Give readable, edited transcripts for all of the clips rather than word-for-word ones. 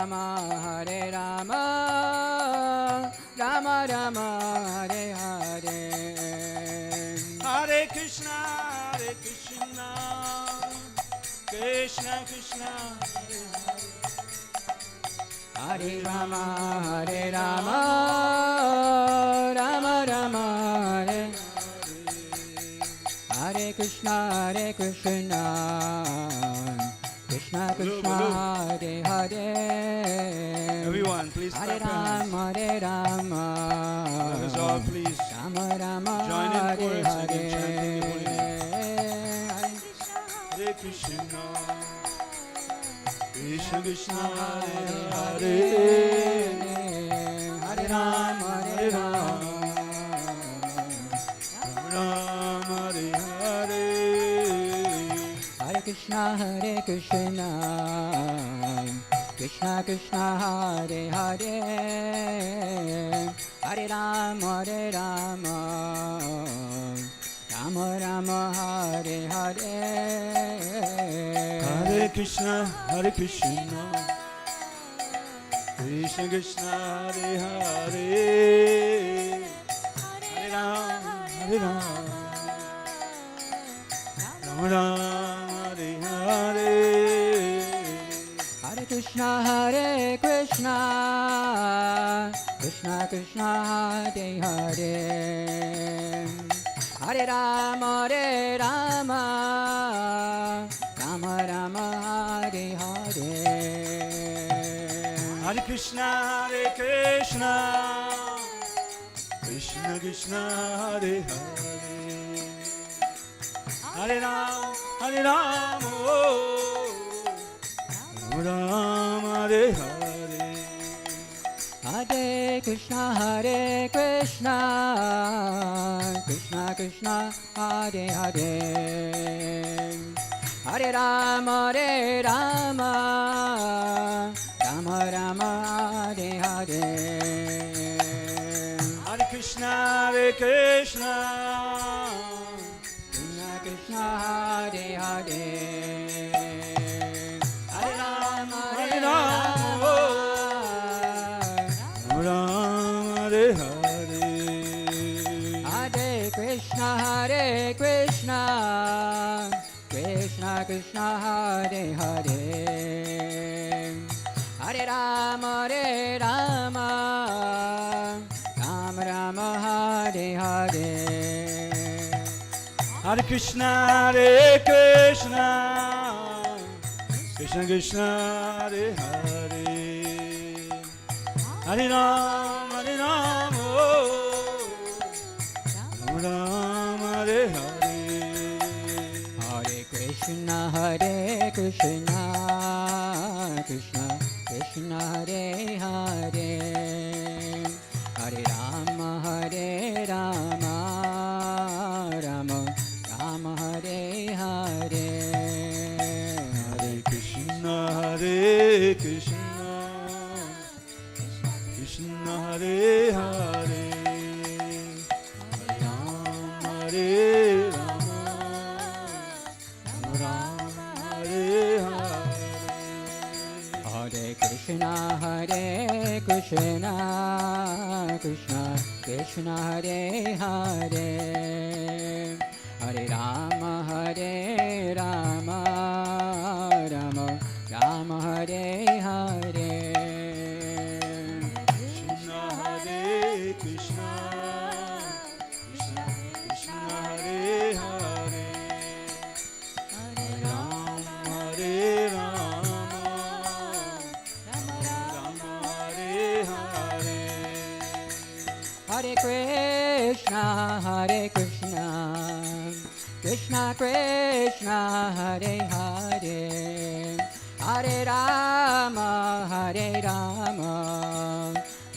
Rama, Hare Rama, Rama Rama, Hare Hare. Hare Krishna, Krishna Krishna, Hare Rama, Hare Rama, Rama Rama, Hare Hare Krishna, Krishna Krishna, Hare Hare. Everyone, please Hare clap your hands. Rama, Hare Rama. Let us all please Rama Rama, join in Hare chorus and Hare. chanting the holy name. Hare Krishna, Krishna Krishna, Hare Hare, Hare Rama, Hare Rama. Rama Hare Hare. Hare Krishna, Krishna Krishna, Hare Hare. Hare Rama, Rama Rama, Hare Hare. Hare Krishna, Krishna Krishna, Hare Hare, Hare Rama, Rama Rama, Hare Hare. Hare Krishna, Krishna Krishna, Hare Hare. Hare Rama, Rama Rama, Hare Hare. Hare Krishna, Krishna Krishna, Hare Hare, Hare Rama, oh, Rama, Hare Hare. Hare Krishna, Krishna Krishna, Hare Hare. Hare Rama, Rama Rama, Hare Hare. Hare Krishna, Krishna Krishna, Hare Hare. Hare Rama, oh, Rama, Hare Hare. Hare Krishna, Krishna Hare Hare. Hare Rama, Rama Rama, Hare Hare. Hare Krishna, Krishna Krishna, Hare Hare. Hare Rama, oh, Rama, Hare Hare. Hare Krishna, Krishna Krishna, Hare Hare. Hare Rama, Rama Rama, Hare Hare. Hare Krishna, Krishna Hare Hare. Hare Rama, Rama Hare Hare. Hare Krishna, Krishna Hare Hare. Hare Rama, Rama Rama, Hare Hare. Krishna, Krishna Hare Hare. Hare Rama, Rama Hare Hare. Hare Krishna, Krishna Krishna, Hare Hare. Hare Rama,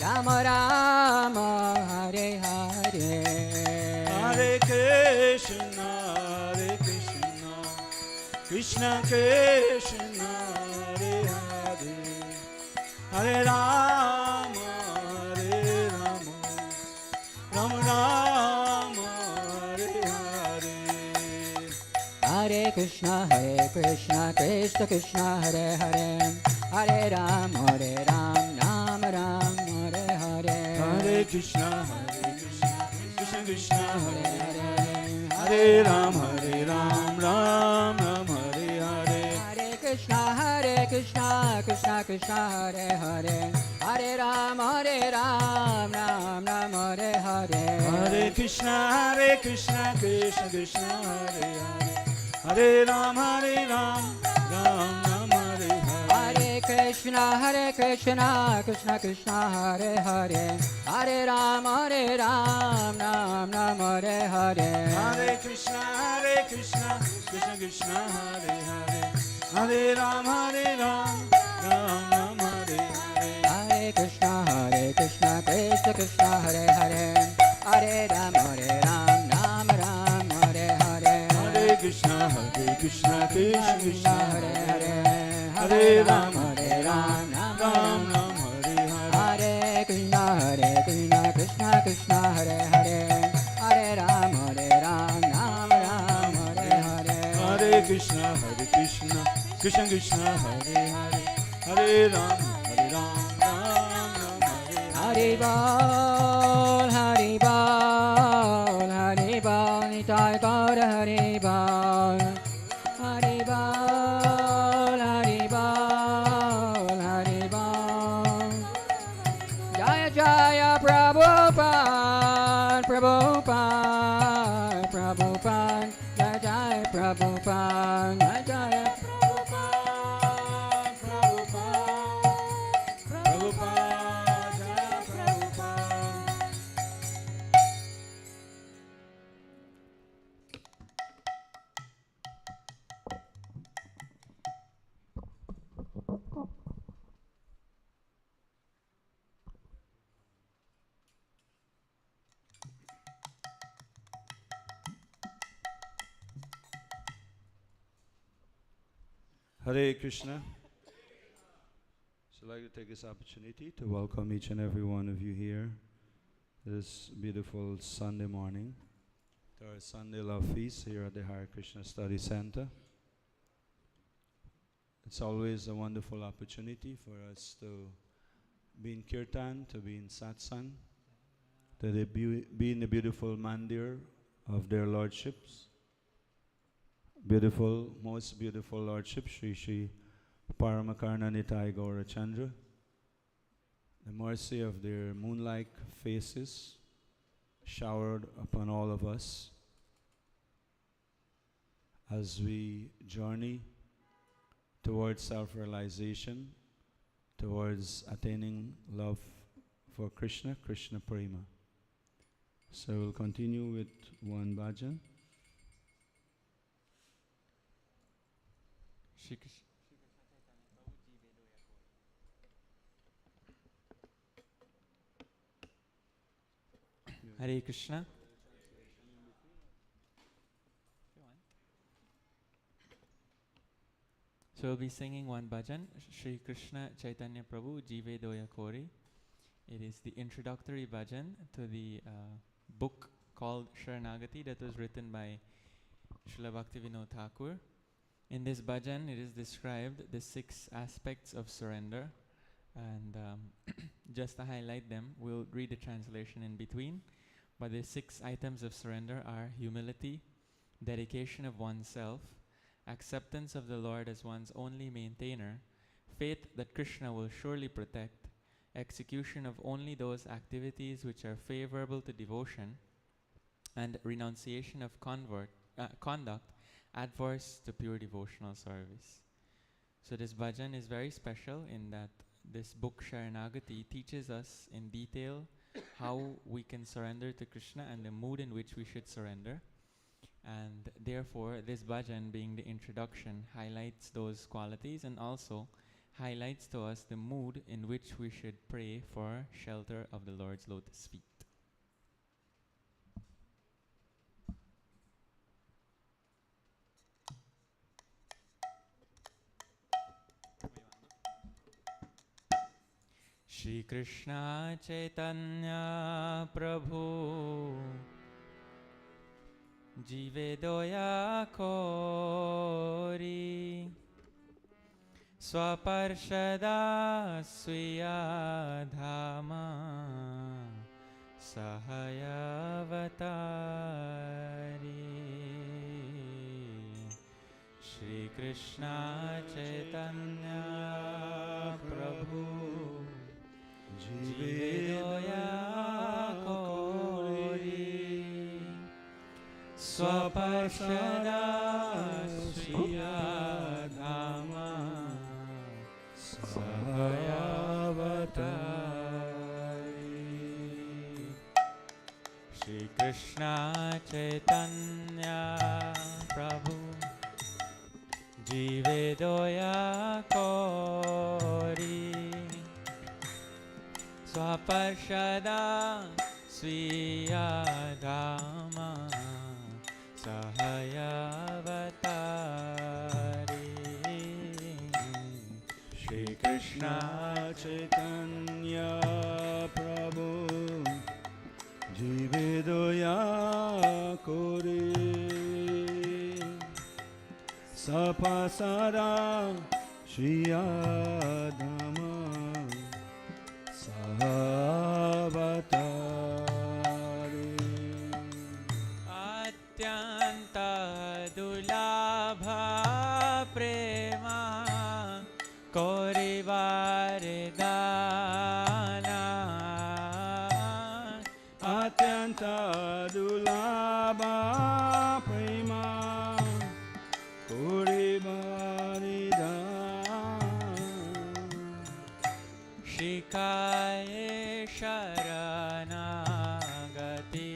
Rama Rama, Hare Hare. Hare Krishna, Krishna Krishna, Hare Hare. Hare Rama, Rama Rama, Hare Hare. Hare Krishna, Krishna Krishna, Hare Hare. Hare Ram, Ram Ram, Hare Hare. Hare Krishna, Krishna Krishna, Hare Hare. Hare Ram, Ram Ram, Hare Hare. Hare Krishna, Krishna Krishna, Hare Hare. Hare Ram, Ram Ram, Hare Hare. Hare Krishna, Krishna Krishna, Hare Hare. Hare Ram, Ram Ram, Hare Hare. Hare Krishna, Krishna Krishna, Hare Hare. Hare Ram, Ram Ram, Hare Hare. Hare Krishna, Krishna Krishna, Hare Hare. Hare Ram, Ram Ram, Hare Hare. Hare Krishna, Krishna Krishna, Hare Hare. Hare Ram, Ram Ram, Hare Hare. Hare Krishna, Krishna Krishna, Hare Hare. Hare Ram, Ram Ram, Hare Hare. Hare Krishna, Krishna Krishna, Hare Hare. Hare Ram, Ram Ram, Hare Hare. Hare Krishna, Krishna Krishna, Hare Hare. Hare Ram, Ram Ram, Hare Hare. Hari Bol, Hari Bol, Hari Bol, Nitai Gaur Hari Bol. Hari Bol, Hari Bol, Hari Bol. Jaya Jaya Prabhupada, Prabhupada, Prabhupada. Jaya Jaya Prabhupada, Jaya Jaya Hare Krishna. So I'd like to take this opportunity to welcome each and every one of you here this beautiful Sunday morning to our Sunday Love Feast here at the Hare Krishna Study Center. It's always a wonderful opportunity for us to be in Kirtan, to be in Satsang, to be in the beautiful mandir of their lordships. Beautiful, most beautiful lordship, Shri Shri Paramakarna Nitai Gaurachandra. The mercy of their moon-like faces showered upon all of us as we journey towards self-realization, towards attaining love for Krishna, Krishna Prema. So we'll continue with one bhajan. Hare Krishna. So we'll be singing one bhajan, Shri Krishna Chaitanya Prabhu Jive Doya Kori. It is the introductory bhajan to the book called Sharanagati that was written by Srila Bhaktivinoda Thakur. In this bhajan, it is described the 6 aspects of surrender, and just to highlight them, we'll read the translation in between. But the 6 items of surrender are humility, dedication of oneself, acceptance of the Lord as one's only maintainer, faith that Krishna will surely protect, execution of only those activities which are favorable to devotion, and renunciation of conduct adverse to pure devotional service. So this bhajan is very special in that this book Sharanagati teaches us in detail how we can surrender to Krishna and the mood in which we should surrender. And therefore, this bhajan, being the introduction, highlights those qualities and also highlights to us the mood in which we should pray for shelter of the Lord's lotus feet. Shri Krishna Chaitanya Prabhu Jive Doya Kori Swaparshada Swiyadhama Sahayavatari Shri Krishna Chaitanya Prabhu Jivedoya Kori Swaparshada Swiyadhama Sahayavatari Shri Krishna Chaitanya Prabhu Jivedoya Kori Swaparshada Swiyadhama Sahayavatari Shri Krishna Chaitanya Prabhu Jivedoya Kori Sapasara Shriyadhama Sahavatari Atyanta Dulabha Prema Korivaridana Atyanta Dulabha Prema Shikaye Sharanagati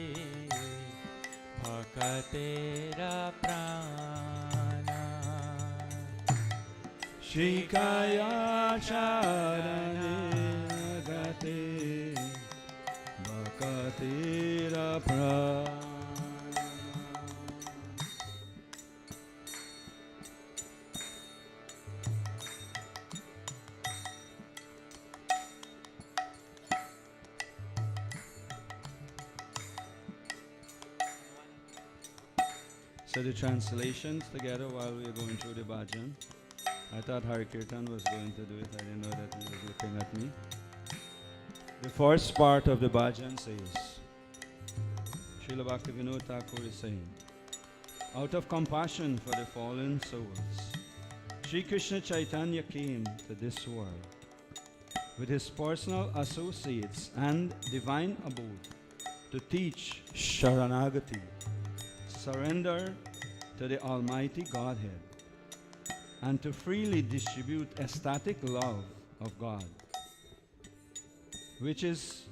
Bhakatera Prana Shikaya Sharanagati Bhakatera Prana So the translations together while we are going through the bhajan. I thought Hari Kirtan was going to do it. I didn't know that he was looking at me. The first part of the bhajan says, Srila Bhaktivinoda Thakur is saying, out of compassion for the fallen souls, Sri Krishna Chaitanya came to this world with his personal associates and divine abode to teach Sharanagati, surrender to the Almighty Godhead, and to freely distribute ecstatic love of God, which is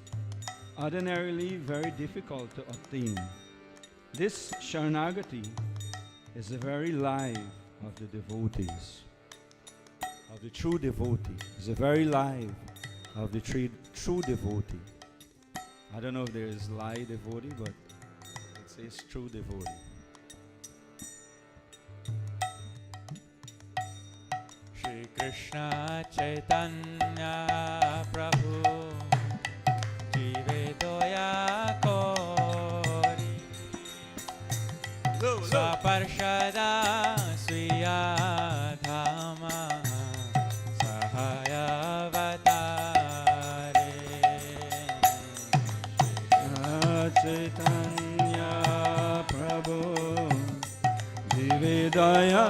ordinarily very difficult to obtain. This Sharanagati is the very life of the devotees, of the true devotee. It's the very life of the true devotee. I don't know if there is lie devotee, but it says true devotee. Shri Krishna Chaitanya Prabhu Jivedoya Kori Swaparshada Swiyadhama Sahayavatari Chaitanya Prabhu Jivedaya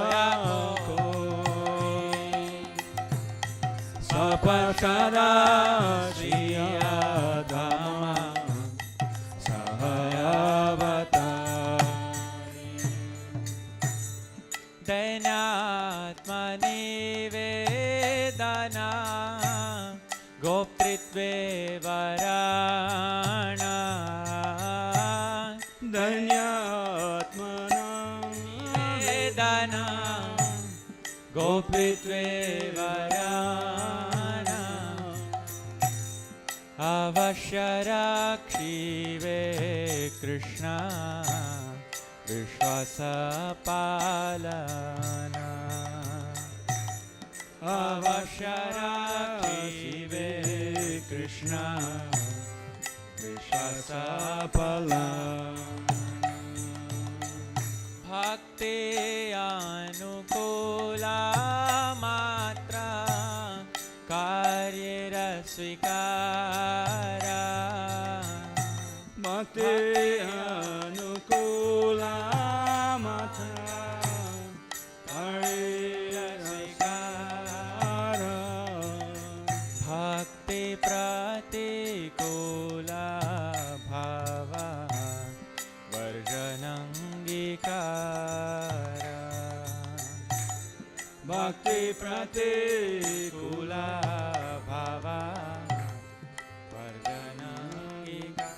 Sapasara Shriyadhama Sahayavatari Dainatmani Vedana Goptritve Varana Danyatmana Vedana Goptritve Varana Avasharakšive Krishna Vishwasa Palana Avasharakšive Krishna Vishwasa Palana Bhakti Anukula Matra स्वीकारा Bhakti Anukula Mata Hariya Sikara भक्ति प्रतिकूला भावा वर्जनंगीकारा Bhakti Pratikula Bhawa वर्जनंगीकारा.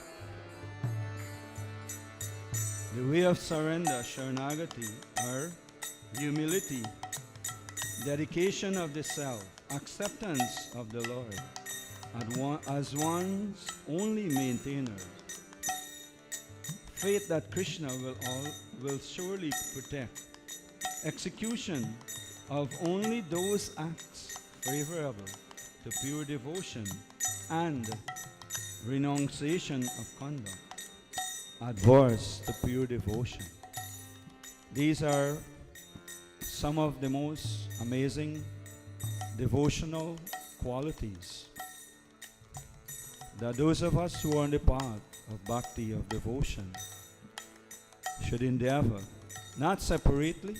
The way of surrender, Sharanagati, or humility, dedication of the self, acceptance of the Lord as one's only maintainer, faith that Krishna will surely protect, execution of only those acts favorable to pure devotion, and renunciation of conduct adverse to pure devotion. These are some of the most amazing devotional qualities that those of us who are on the path of bhakti, of devotion, should endeavor, not separately,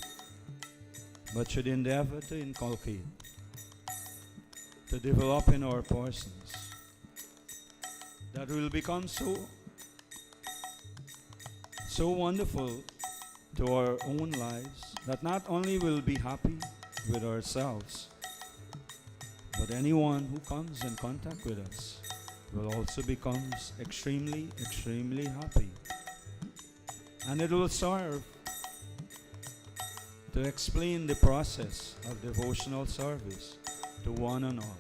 but should endeavor to inculcate, to develop in our persons, that will become so wonderful to our own lives, that not only will be happy with ourselves, but anyone who comes in contact with us will also becomes extremely, extremely happy. And it will serve to explain the process of devotional service to one and all.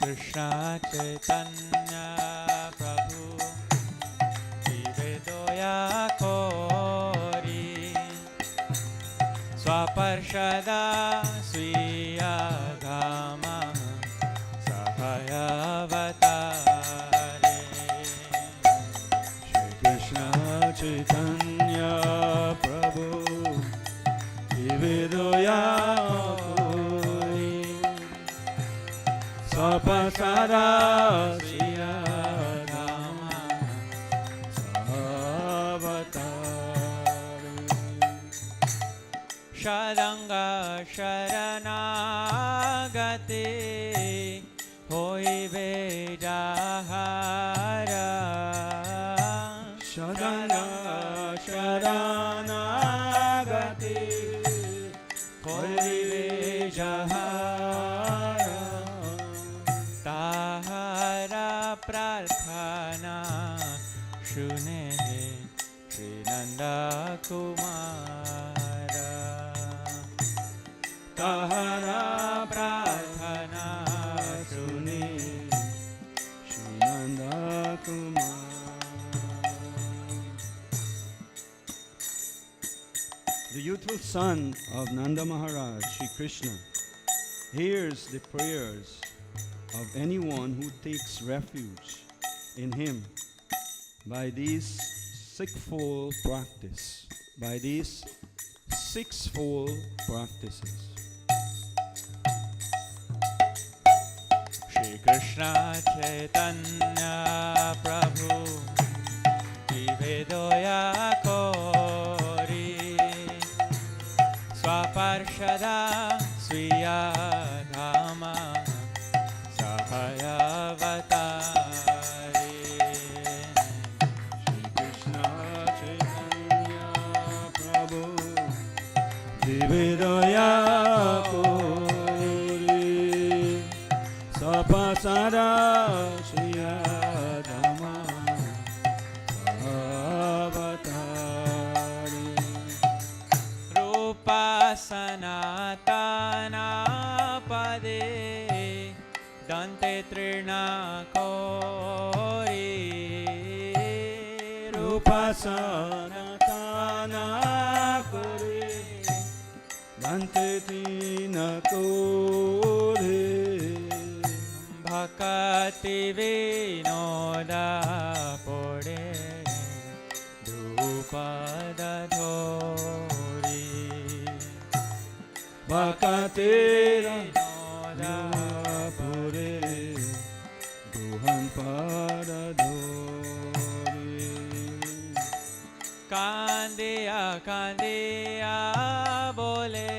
Krishna Chaitanya Prabhu Jivedoya Kori Swaparshada Swiya Dhama Sahayavatare. Shri Krishna Chaitanya Prabhu Jivedoya Sapasara Siya Dhamma Sahavatare. Sharanga Sharanagati Hoive Jahara. Sharanga Sharanagati Hoive Jahara. Tahara Prarthana Shune Shri Nanda Kumara. Tahara Prarthana Shune Shri Nanda Kumar. The youthful son of Nanda Maharaj, Shri Krishna, hears the prayers of anyone who takes refuge in him by these sixfold practices. Shri Krishna Chaitanya Prabhu Jivedoya Kori Swaparshada Swiya Dhama Sahayavatare. Shri Krishna Chaitanya Prabhu Jivedoya Kori Sapasara Shriya Dhamma Sahavatare. Rupa Sanatana Pade Dante Trina Kori. Rupa Sanatana Kori Dante Trina Kori. Bhakati Vinoda Pode Drupada Dhori. Bakatera Pure Guhan Paradori Kandiya kandiya bole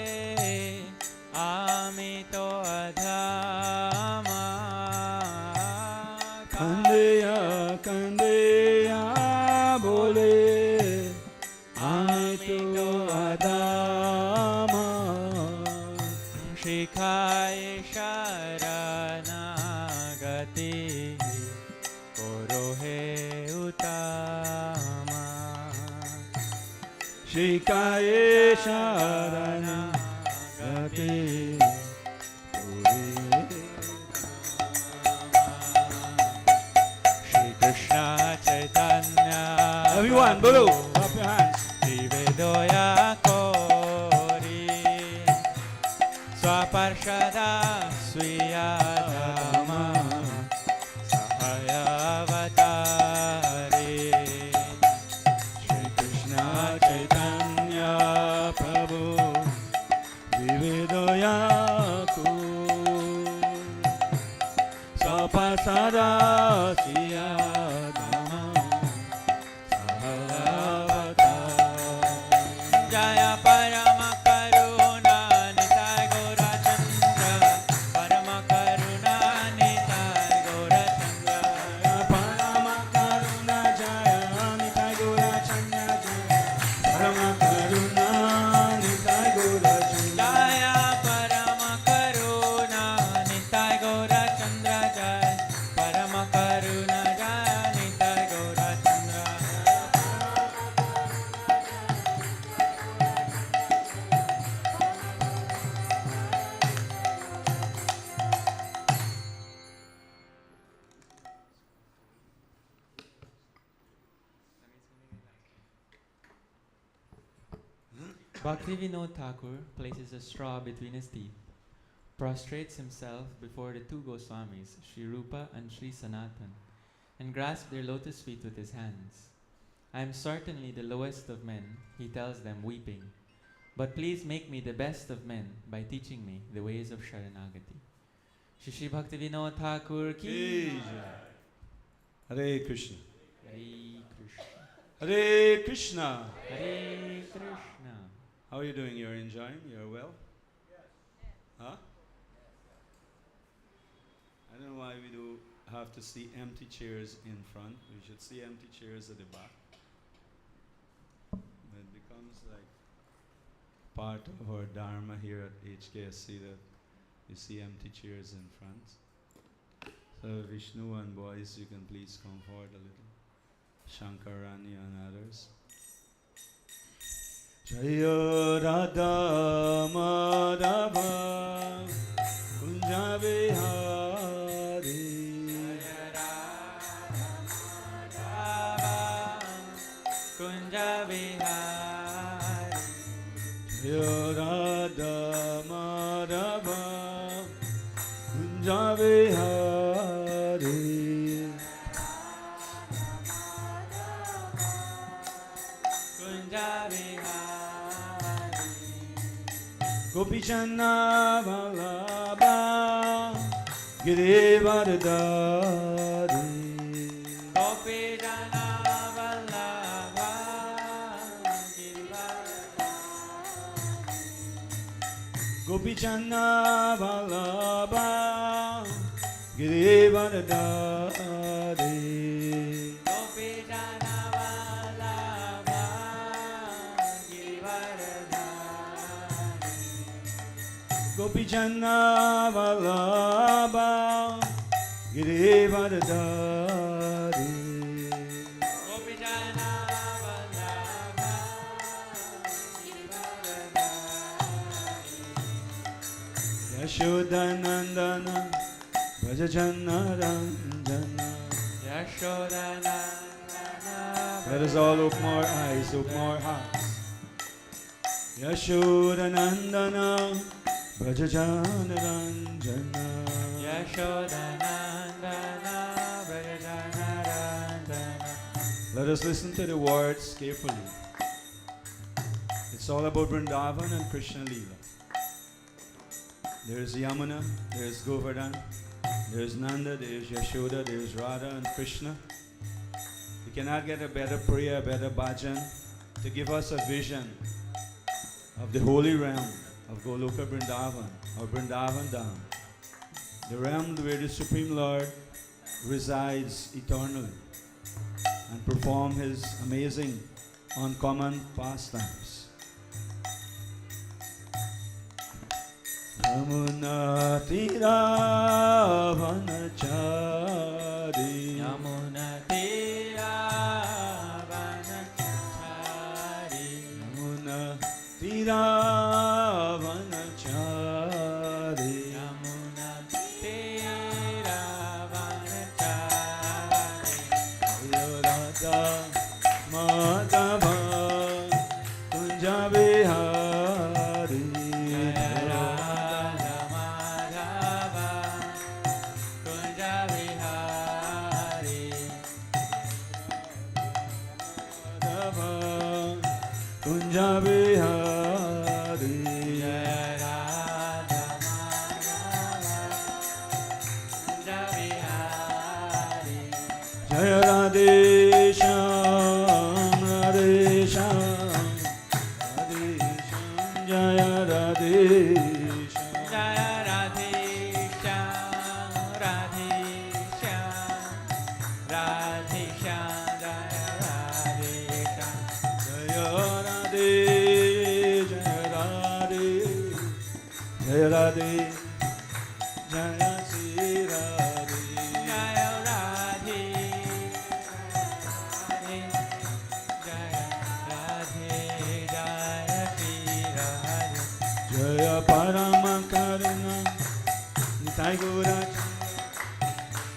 amito adhama Kandeya Kandeya Bole Amito Adama Shikhaye sharanagati korohe utama Shikaye Sharana Gati Shri Krishna Chaitanya Everyone, Bolo, clap your hands. Jivedoya Kori Swaparshada Swiyadama Sahayavatari Shri Krishna Chaitanya Prabhu Vividoya Ku Sapasada Siyadama Sahayavatari Jaya Parama Karuna Nitai Gaura Chandra Parama Karuna Nitai Gaura Chandra Parama Karuna Jaya Nitai Gaura Chandra Jaya Parama Karuna Nitai Gaura Chandra Jaya Parama Karuna Nitai Gaura Chandra Jaya Parama Karuna Jaya Nitai Gaura Chandra Bhaktivinoda Thakur places a straw between his teeth, prostrates himself before the two Goswamis, Sri Rupa and Sri Sanatan, and grasps their lotus feet with his hands. I am certainly the lowest of men, he tells them weeping, but please make me the best of men by teaching me the ways of Sharanagati. Shri Shri Bhaktivinoda Thakur ki Jai. Hare Krishna. Hare Krishna. Hare Krishna. Hare Krishna. How are you doing? You're enjoying? You're well? Huh? I don't know why we do have to see empty chairs in front. We should see empty chairs at the back. It becomes like part of our dharma here at HKSC that you see empty chairs in front. So Vishnu and boys, you can please come forward a little. Shankarani and others. Jaya Radha Madhava Kunja Vihari Kunja Vihari Jaya Radha Madhava Kunja Vihari Kunja Vihari Gopijana Vallabha Girivardhari Gopijana Vallabha Girivardhari Gopijana Vallabha Girivardhari Gopijana Vallabha Girivardhari Gopijana Vallabha Girivardhari Gopijana Vallabha Girivardhari Yashodanandana Vrajajana Ranjana Yashodhanandana Let us all look more eyes, look more hearts. Yashodanandana Vrajajana Ranjana Yashodhanandana Vrajajana Randana. Let us listen to the words carefully. It's all about Vrindavan and Krishna Leela. There's Yamuna, there's Govardhan, there's Nanda, there's Yashoda, there's Radha and Krishna. We cannot get a better prayer, a better bhajan to give us a vision of the holy realm of Goloka Vrindavan or Vrindavan Dham, the realm where the Supreme Lord resides eternally and perform His amazing, uncommon pastimes. Yamuna Tira Vanachari, Yamuna Tira Vanachari, Yamuna Tira Vanachari, Yamuna Tira Vanachari, Radha Madhava Kunja Vihari, Radha Madhava Kunja Vihari, Madhava Kunja Vihari, Radha Madhava Kunja Vihari, Jaya Radhe Shyam, Radhe Shyam, Radhe Shyam, Jaya Radhe Shyam, Jaya Radhe Shyam, Radhe Shyam, Radhe Shyam, Jaya Radhe Shyam, Jaya Radhe, Jaya Radhe, Jaya Radhe, Jaya Sri Radhe, Jaya Radhe, Jaya Radhe, Jaya Shri Radhe, Jaya Parama Karuna, Nitai Gaura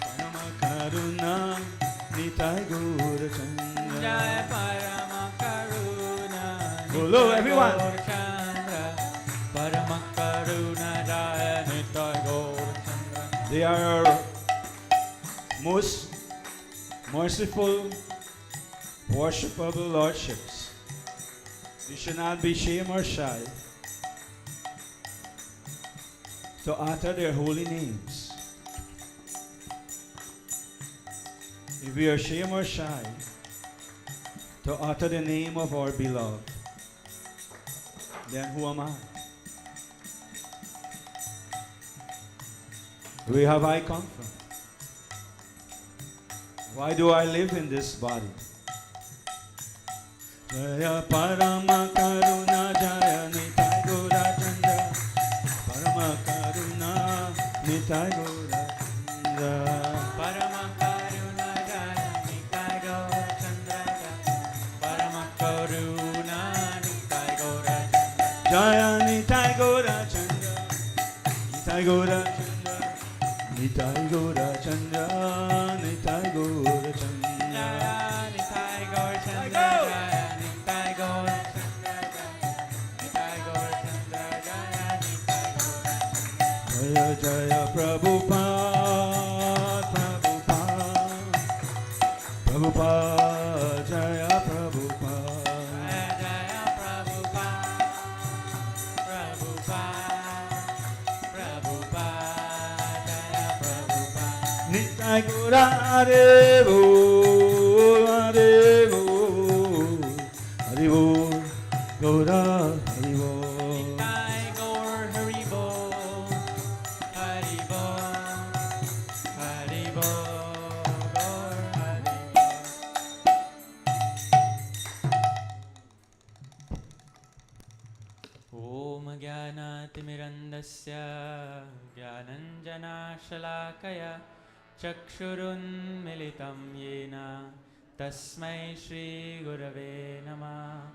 Parama Karuna, Nitai Gaura Chandra. Jaya Parama Karuna, Bolo, everyone. Gaur Chandra, Parama Karuna, Jaya Nitai Gaur Chandra. They are our most merciful, worshipable lordships. We should not be ashamed or shy to utter their holy names. If we are ashamed or shy to utter the name of our beloved, then who am I? Where have I come from? Why do I live in this body? Jaya Parama Karuna, Jaya Nitai Gaura Chandra, Parama Karuna, Nitai Gaura Chandra. Parama Karuna, Jaya Nitai Gaur Chandra, Parama Karuna, Nitai Gaur Chandra. Jaya Nitai Gaura Chandra, Nitai Gaura Chandra, Nitai Gaura Chandra, Nitai Gaura Chandra. Jaya Nitai Gaur Chandra, Jaya Nitai Gaur Chandra, Nitai Gaur Chandra, Jaya Nitai Gaur Chandra. Jaya Jaya Prabhupada, Prabhupada, Prabhupada, Jaya Prabhupada. Jaya Jaya Prabhupada, Prabhupada, Prabhupada, Jaya Prabhupada. Nitai Gaura Haribo, Haribo, Haribo, Gaura Haribo. Nitai Gaur Haribo, Haribo, Haribo, Gaur Haribo. Om Jnanatimirandasya Jnananjanashalakaya Chakshurunmilitam Yena Tasmai Shri Gurave Namah.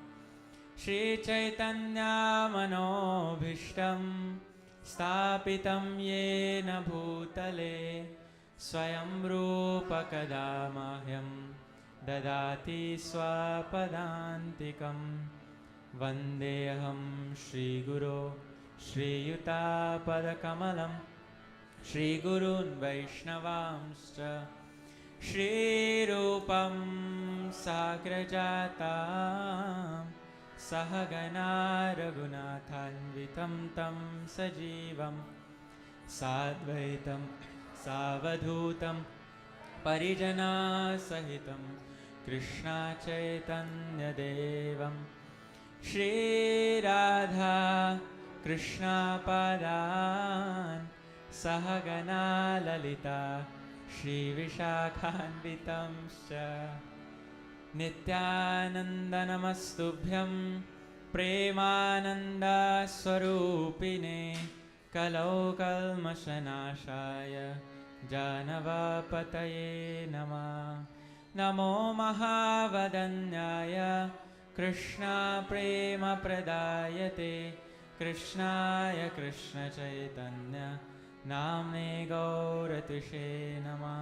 Shri Chaitanya Manobhishtam Stapitam Yena Bhutale Swayam Rupa Kadamahyam Dadati Swapadantikam Vandeham Shri Guru Shri Yuta Padakamalam Shri Gurun Vaishnavamscha Shri Rupam Sagrajatam Sahagana Raghunathanvitam Tam Sajivam साद्वैतं सावधूतं परिजनासहितं Krishna चैतन्यदेवं Shri Radha कृष्णापादान् सहगना Lalita श्रीविशाखान्वितंश्च नित्यानन्दनमस्तुभ्यं प्रेमानन्दस्वरूपिणे कलौ कल्मषनाशाय जानवापतये नमः। नमो महावदन्याय कृष्णप्रेमप्रदायते कृष्णाय कृष्णचैतन्य नाम्ने गौरतिषे नमः।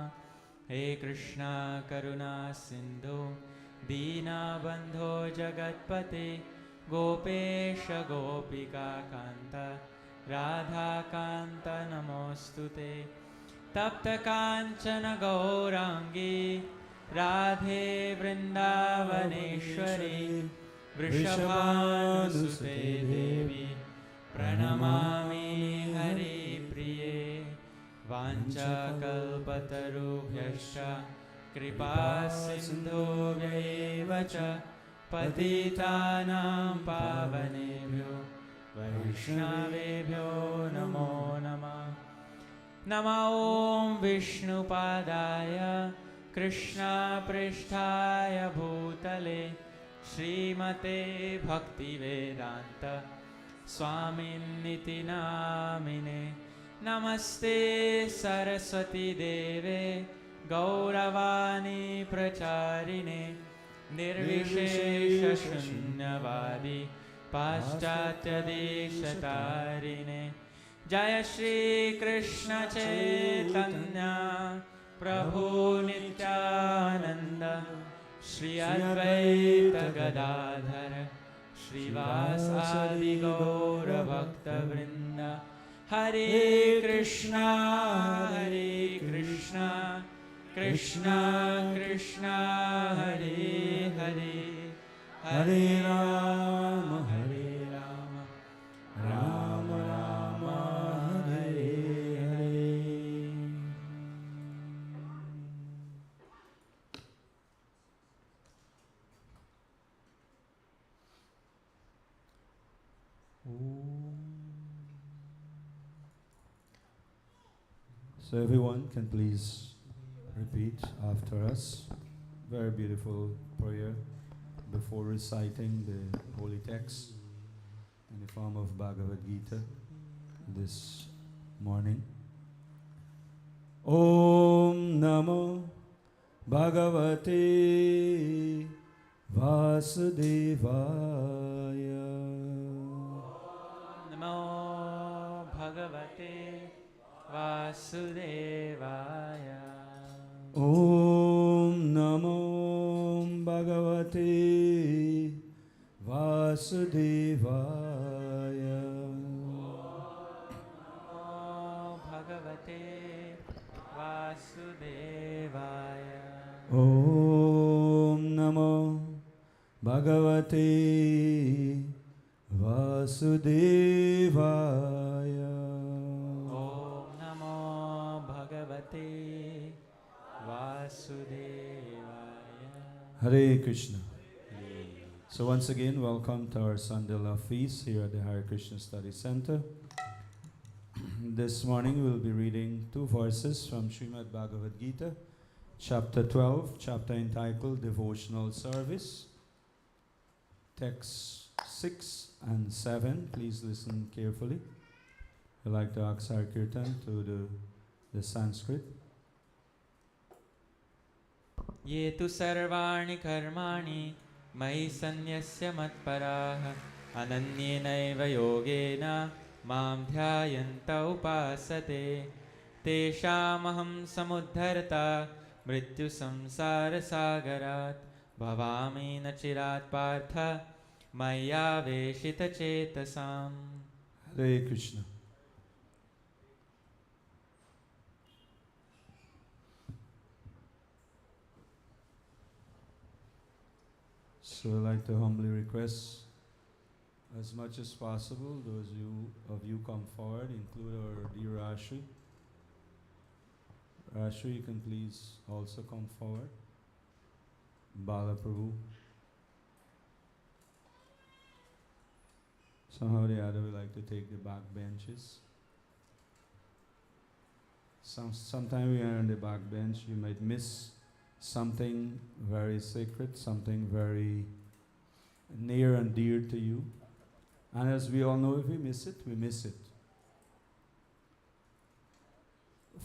हे कृष्णा करुणा सिन्धु दीनबन्धो जगत्पते गोपेश गोपिका कान्त राधाकान्त नमोऽस्तु ते। तप्त काञ्चन गौराङ्गी राधे वृन्दावनेश्वरी वृषभानुसुते देवी प्रणमामि हरिप्रिये। वाञ्छाकल्पतरुभ्यश्च कृपासिन्धुभ्यैव च पतितानां पावनेभ्यो वैष्णवेभ्यो नमो नमः। नमो ॐ विष्णुपादाय कृष्णपृष्ठाय भूतले श्रीमते भक्तिवेदान्त स्वामिन्निति नामिने। नमस्ते सरस्वती देवे गौरवाणी प्रचारिणे निर्विशेषशून्यवादी पाश्चात्यदेशतारिणे। जय श्री कृष्ण चैतन्य प्रभु नित्यानंद श्री अद्वैत गदाधर श्रीवासादि गौर भक्तवृंद। हरे Krishna Krishna Krishna Hare Hare Hare Ram Ram Ram Hare Hare. So everyone can please repeat after us. Very beautiful prayer before reciting the holy text in the form of Bhagavad Gita this morning. Om Namo Bhagavate Vasudevaya. नमो भगवते वासुदेवाय। Om Namo Bhagavate Vasudevaya. नमो भगवते वासुदेवाय। Om Namo Bhagavate Vasudevaya. Om Namo Bhagavate Vasudevaya. Hare Krishna. So once again, welcome to our Sunday Love Feast here at the Hare Krishna Study Center. This morning we'll be reading two verses from Srimad Bhagavad Gita, chapter 12, chapter entitled Devotional Service. Texts 6 and 7, please listen carefully. I'd like to ask our Kirtan to do the Sanskrit. ये तु सर्वाणि कर्माणि मयि सन्न्यस्य मत्पराः अनन्येनैव योगेन मां ध्यायन्त उपासते तेषामहं समुद्धर्ता मृत्युसंसारसागरात् भवामि न चिरात् Partha मय्यावेशितचेतसाम्। Hare Krishna. So I'd like to humbly request As much as possible, those of you come forward, include our dear Rashri. Rashri, you can please also come forward. Bala Prabhu. Somehow or the other, we like to take the back benches. Sometime we are on the back bench, you might miss something very sacred, something very near and dear to you. And as we all know, if we miss it, we miss it.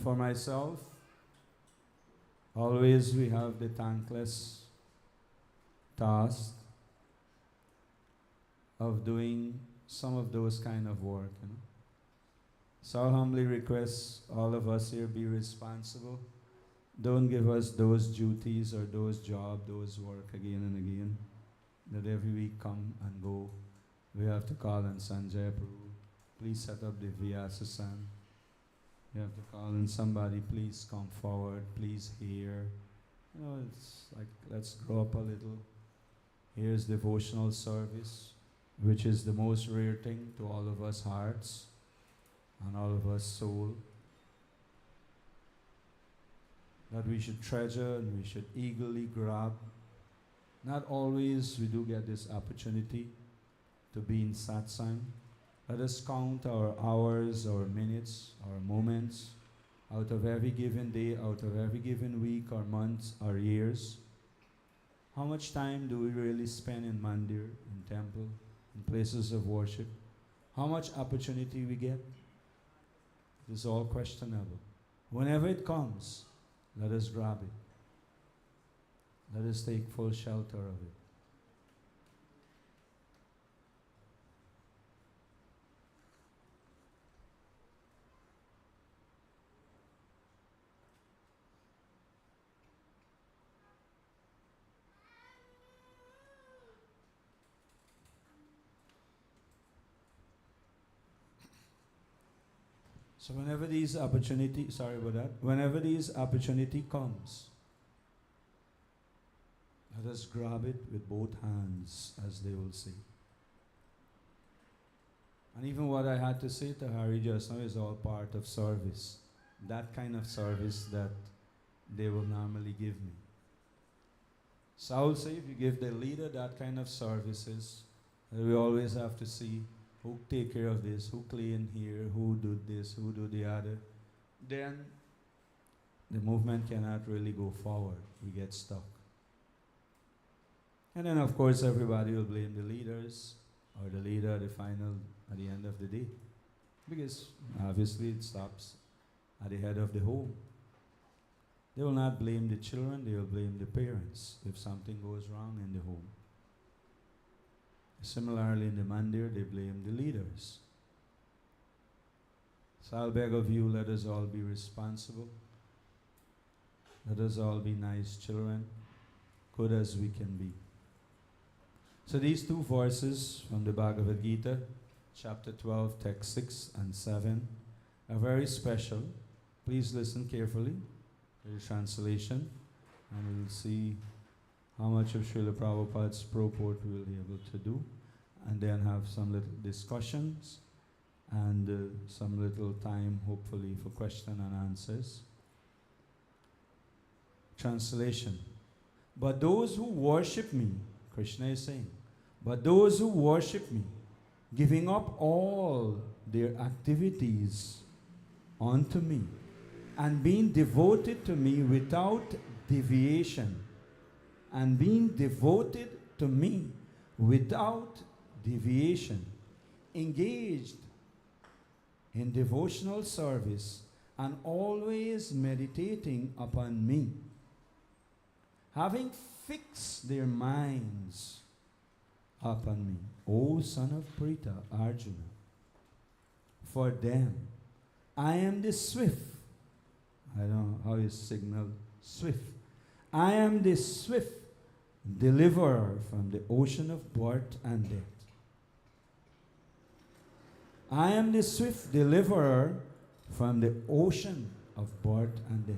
For myself, always we have the thankless task of doing some of those kind of work. So I humbly request all of us here be responsible. Don't give us those duties or those jobs, those work again and again, that every week come and go. We have to call on Sanjay Prabhu, please set up the Vyasasan. We have to call on somebody, please come forward, please hear. It's like, let's grow up a little. Here's devotional service, which is the most rare thing to all of us hearts and all of us soul, that we should treasure and we should eagerly grab. Not always we do get this opportunity to be in satsang. Let us count our hours, our minutes, our moments, out of every given day, out of every given week or month or years. How much time do we really spend in mandir, in temple, in places of worship? How much opportunity we get? It's all questionable. Whenever it comes, let us grab it. Let us take full shelter of it. So whenever these opportunity, whenever these opportunity comes, let us grab it with both hands, as they will say. And even what I had to say to Hari just now is all part of service. That kind of service that they will normally give me. So I will say, if you give the leader that kind of services, we always have to see who take care of this, who clean here, who do this, who do the other, then the movement cannot really go forward. We get stuck. And then of course everybody will blame the leaders or the leader at the end of the day. Because obviously it stops at the head of the home. They will not blame the children, they will blame the parents if something goes wrong in the home. Similarly, in the mandir, they blame the leaders. So I'll beg of you, let us all be responsible. Let us all be nice children, good as we can be. So these two verses from the Bhagavad Gita, chapter 12, text 6 and 7, are very special. Please listen carefully to the translation, and we'll see how much of Srila Prabhupada's purport we will be able to do, and then have some little discussions and some little time, hopefully, for question and answers. Translation. But those who worship me, Krishna is saying, but those who worship me, giving up all their activities unto me, and being devoted to me without deviation, and being devoted to me without deviation, engaged in devotional service and always meditating upon me, having fixed their minds upon me, O son of Pritha, Arjuna, for them I am the swift, I don't know how you signal swift, I am the swift deliverer from the ocean of birth and death. I am the swift deliverer from the ocean of birth and death.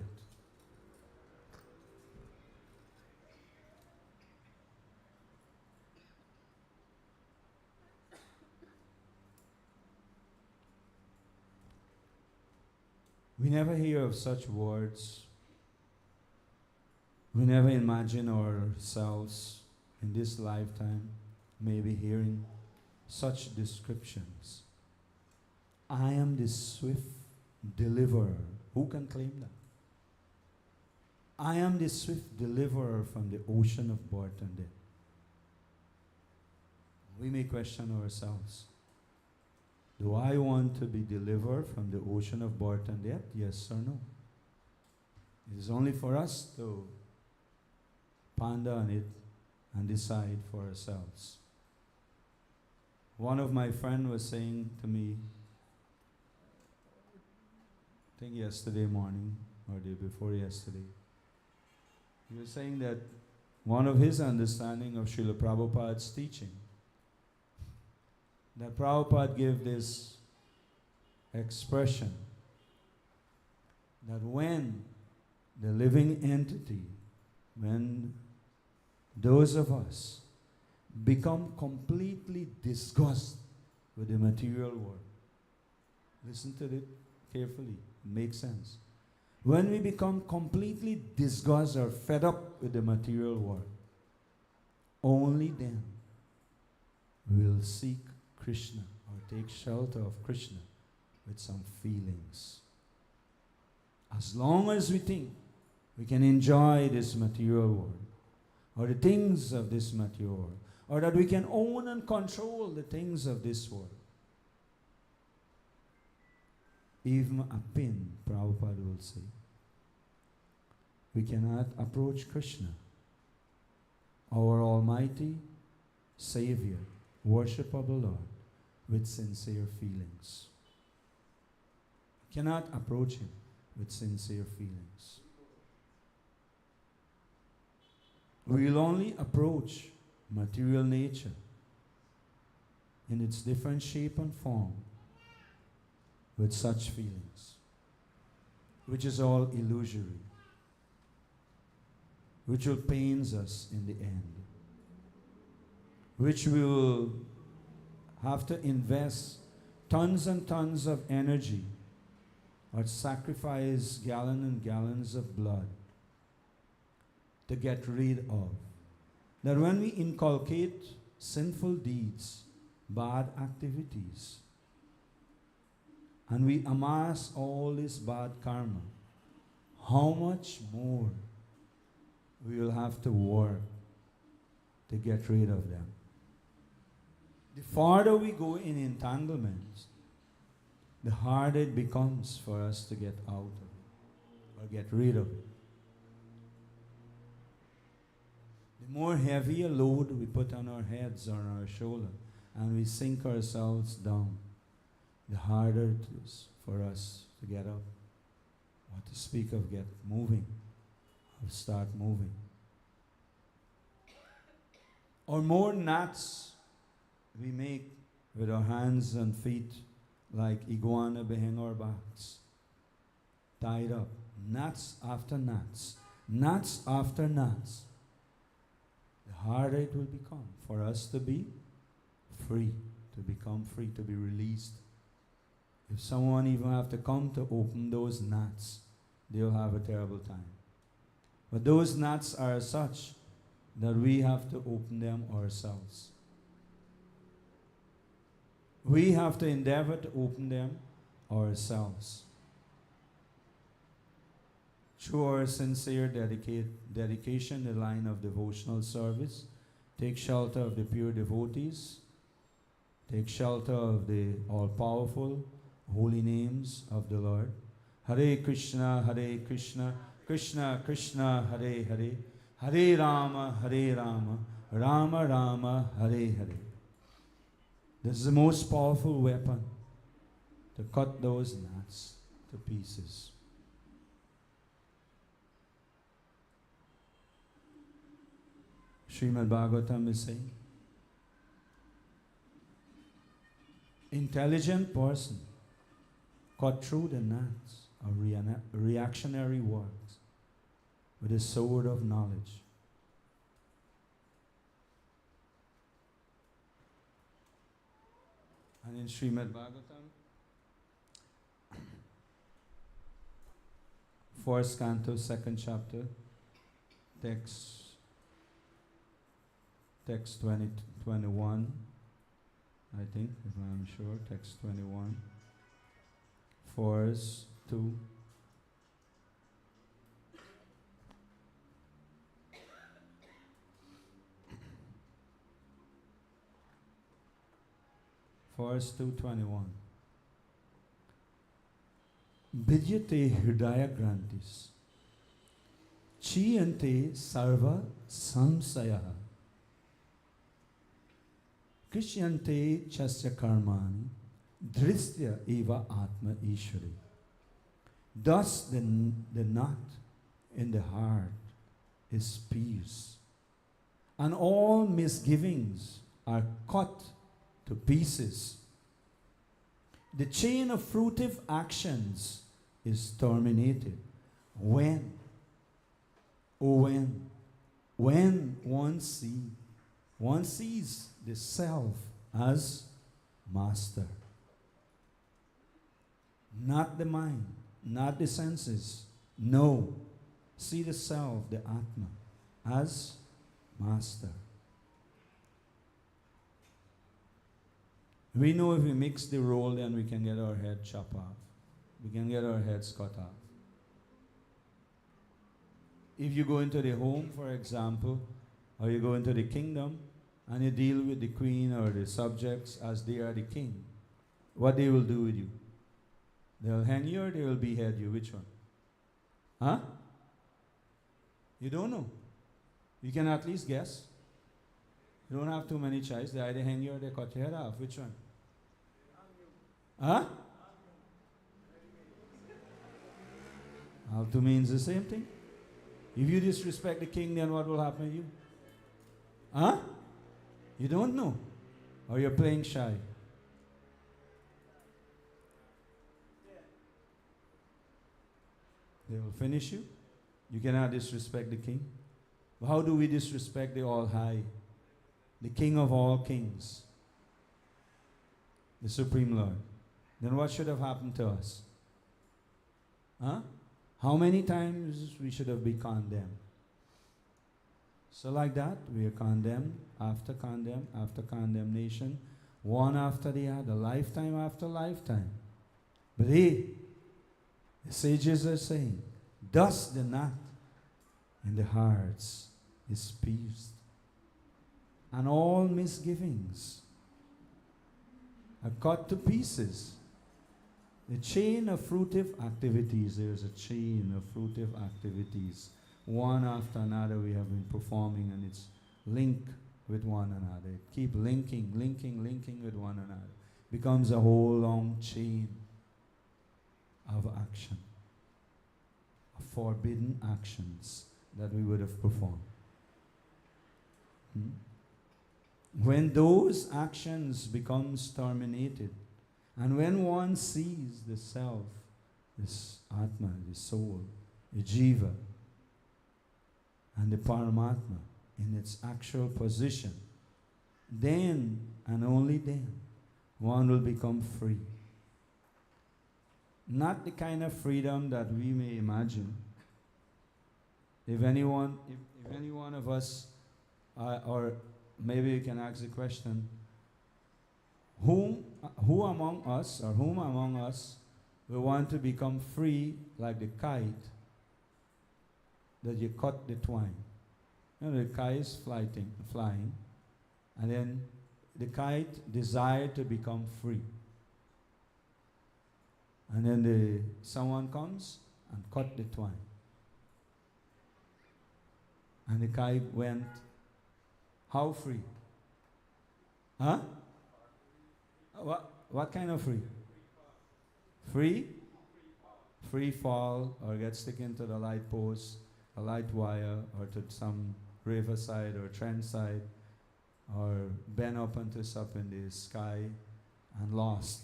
We never hear of such words. We never imagine ourselves in this lifetime maybe hearing such descriptions. I am the swift deliverer. Who can claim that? I am the swift deliverer from the ocean of birth and death. We may question ourselves. Do I want to be delivered from the ocean of birth and death? Yes or no? It is only for us to ponder on it and decide for ourselves. One of my friends was saying to me, I think yesterday morning or day before yesterday, he was saying that one of his understanding of Srila Prabhupada's teaching, that Prabhupada gave this expression that when the living entity, when those of us become completely disgusted with the material world, listen to it carefully, it makes sense. When we become completely disgusted or fed up with the material world, only then we'll seek Krishna or take shelter of Krishna with some feelings. As long as we think we can enjoy this material world or the things of this material world, or that we can own and control the things of this world, even a pin, Prabhupada will say, we cannot approach Krishna, our Almighty Savior, worship of the Lord, with sincere feelings. Cannot approach Him with sincere feelings. We will only approach material nature in its different shape and form with such feelings, which is all illusory, which will pains us in the end, which we will have to invest tons and tons of energy or sacrifice gallons and gallons of blood to get rid of. That when we inculcate sinful deeds, bad activities, and we amass all this bad karma, how much more we will have to work to get rid of them. The farther we go in entanglements, the harder it becomes for us to get out of it or get rid of it. The more heavy a load we put on our heads or on our shoulder and we sink ourselves down, the harder it is for us to get up, or to speak of get moving, or start moving. Or more knots we make with our hands and feet like iguana behind our backs, tied up, knots after knots, knots after knots. The harder it will become for us to be free, to become free, to be released. If someone even have to come to open those knots, they'll have a terrible time. But those knots are such that we have to open them ourselves. We have to endeavor to open them ourselves. Through our sincere dedication in the line of devotional service, take shelter of the pure devotees, take shelter of the all-powerful holy names of the Lord. Hare Krishna, Krishna Krishna, Hare Hare, Hare Rama, Rama Rama, Hare Hare. This is the most powerful weapon to cut those knots to pieces. Srimad Bhagavatam is saying, intelligent person cut through the knots of reactionary words with a sword of knowledge. And in Srimad Bhagavatam, first canto, second chapter, text 20, 21, I think, if I'm sure, text 21, verse 2. Verse 221. Vidyate hridaya grantis, chiyante sarva samsaya, krishyante chasya karmani, dhristya eva atma ishwari. Thus the knot in the heart is peace, and all misgivings are cut to pieces. The chain of fruitive actions is terminated when one sees the self as master. Not the mind, not the senses. No. See the self, the Atma, as master. We know if we mix the roll, then we can get our head chopped off. We can get our heads cut off. If you go into the home, for example, or you go into the kingdom, and you deal with the queen or the subjects as they are the king, what they will do with you? They'll hang you or they will behead you? Which one? Huh? You don't know. You can at least guess. You don't have too many choices. They either hang you or they cut your head off. Which one? Huh? All two means the same thing. If you disrespect the king, then what will happen to you? Huh? You don't know. Or you're playing shy. They will finish you. You cannot disrespect the king. How do we disrespect the All High? The King of all kings, the Supreme Lord. Then what should have happened to us? Huh? How many times we should have been condemned? So like that, we are condemned after condemnation, one after the other, lifetime after lifetime. But hey, the sages are saying, thus the knot in the hearts is pierced, and all misgivings are cut to pieces. The chain of fruitive activities, there's a chain of fruitive activities. One after another we have been performing, and it's linked with one another. It keep linking with one another. Becomes a whole long chain of action, of forbidden actions that we would have performed. When those actions becomes terminated, and when one sees the self, this Atma, the soul, the Jiva, and the Paramatma in its actual position, then and only then one will become free. Not the kind of freedom that we may imagine. If any one of us, or maybe you can ask the question, whom among us will want to become free like the kite that you cut the twine? You know, the kite is flying, and then the kite desired to become free. And then someone comes and cut the twine. And the kite went, how free? Huh? What kind of free? Free? Free fall, or get stick into the light post, a light wire, or to some riverside or trend side, or bend up into up in the sky and lost.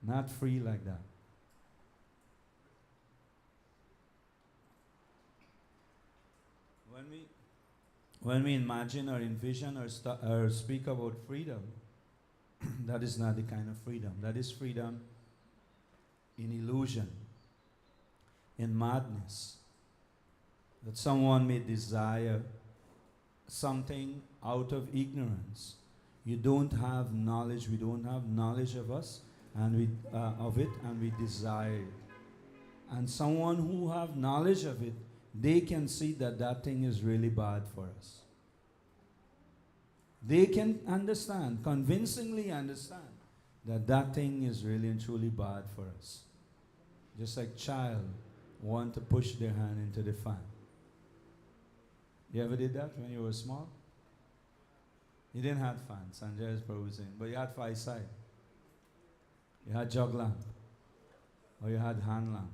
Not free like that. When we imagine or envision or speak about freedom, that is not the kind of freedom. That is freedom in illusion. in madness. That someone may desire something out of ignorance. You don't have knowledge, we don't have knowledge of us and we of it, and we desire it. And someone who have knowledge of it, they can see that that thing is really bad for us. They can understand, convincingly understand, that that thing is really and truly bad for us. Just like child want to push their hand into the fan. You ever did that when you were small? You didn't have fans, Sanjay is probably saying, but you had 5 side. You had jug lamp, or you had hand lamp.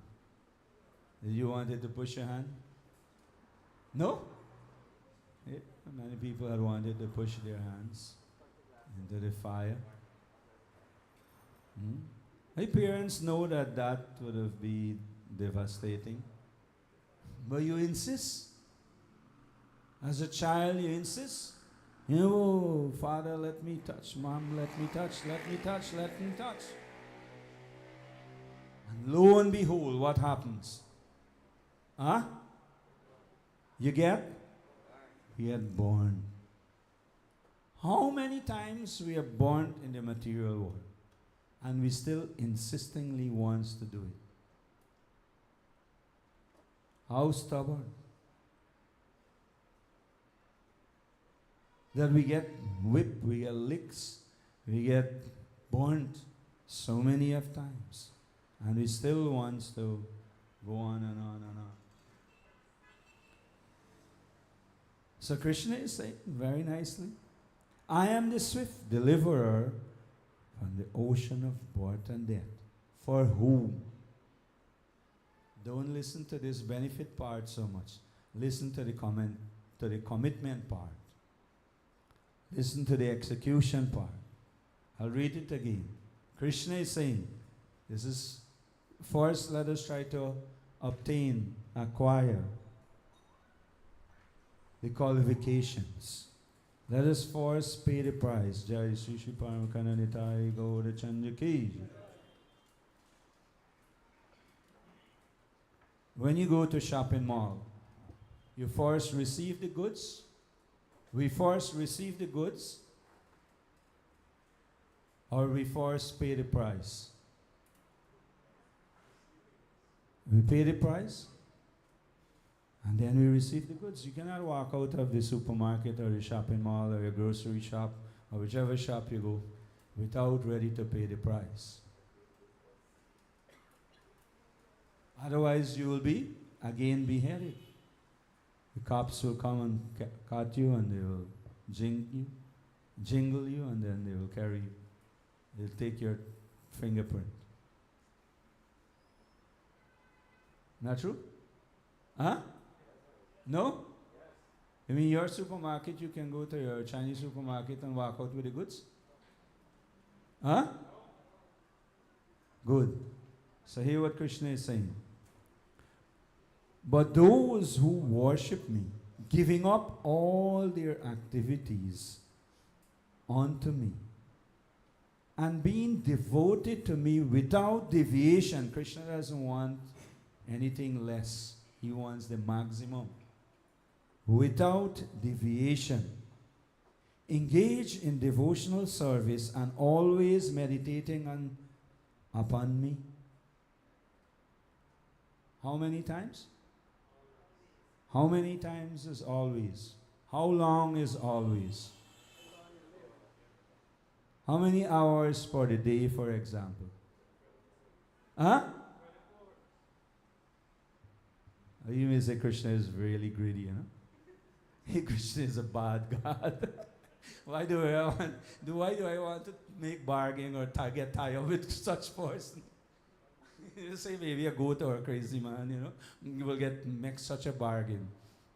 Did you want it to push your hand? No? Yeah, many people had wanted to push their hands into the fire. My parents know that that would have been devastating. But you insist. As a child, you insist. You know, oh, Father, let me touch. Mom, let me touch. Let me touch. Let me touch. And lo and behold, what happens? Huh? You get? We are born. How many times we are born in the material world and we still insistingly wants to do it? How stubborn. That we get whipped, we get licks, we get burnt so many of times. And we still wants to go on and on and on. So Krishna is saying very nicely, I am the swift deliverer from the ocean of birth and death. For whom? Don't listen to this benefit part so much. Listen to the commitment part. Listen to the execution part. I'll read it again. Krishna is saying, this is, first let us try to obtain, acquire the qualifications. Let us first pay the price. Jai Shri Shri Paramakana Gaura Chandaki. When you go to shopping mall, you first receive the goods. We first receive the goods, or we first pay the price? We pay the price, and then we receive the goods. You cannot walk out of the supermarket or the shopping mall or your grocery shop or whichever shop you go without ready to pay the price. Otherwise, you will be again beheaded. The cops will come and cut you, and they will jingle you, and then they will carry you. They'll take your fingerprint. Not true? Huh? No? I mean, your supermarket, you can go to your Chinese supermarket and walk out with the goods? Huh? Good. So hear what Krishna is saying. But those who worship me, giving up all their activities unto me, and being devoted to me without deviation. Krishna doesn't want anything less. He wants the maximum. Without deviation. Engage in devotional service and always meditating upon me. How many times? How many times is always? How long is always? How many hours for the day, for example? Huh? You may say Krishna is really greedy, you know? Hey, Krishna is a bad God. Why do I want to make bargain or get tired with such person? You say maybe a goat or a crazy man, you know, you will make such a bargain.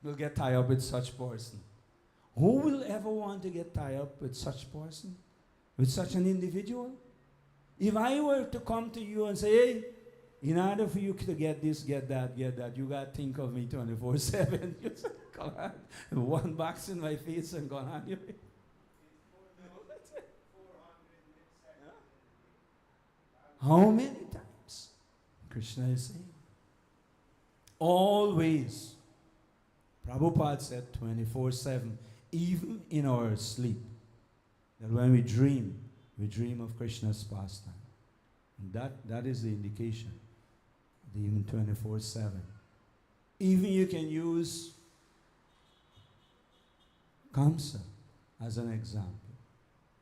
You'll get tied up with such person. Who will ever want to get tied up with such person? With such an individual? If I were to come to you and say, hey, in order for you to get this, get that, you got to think of me 24/7. You say, come on, one box in my face and go on your way. How many times? Krishna is saying. Always. Prabhupada said 24/7, even in our sleep, that when we dream of Krishna's pastime. And that is the indication. Even 24/7. Even you can use Kamsa as an example.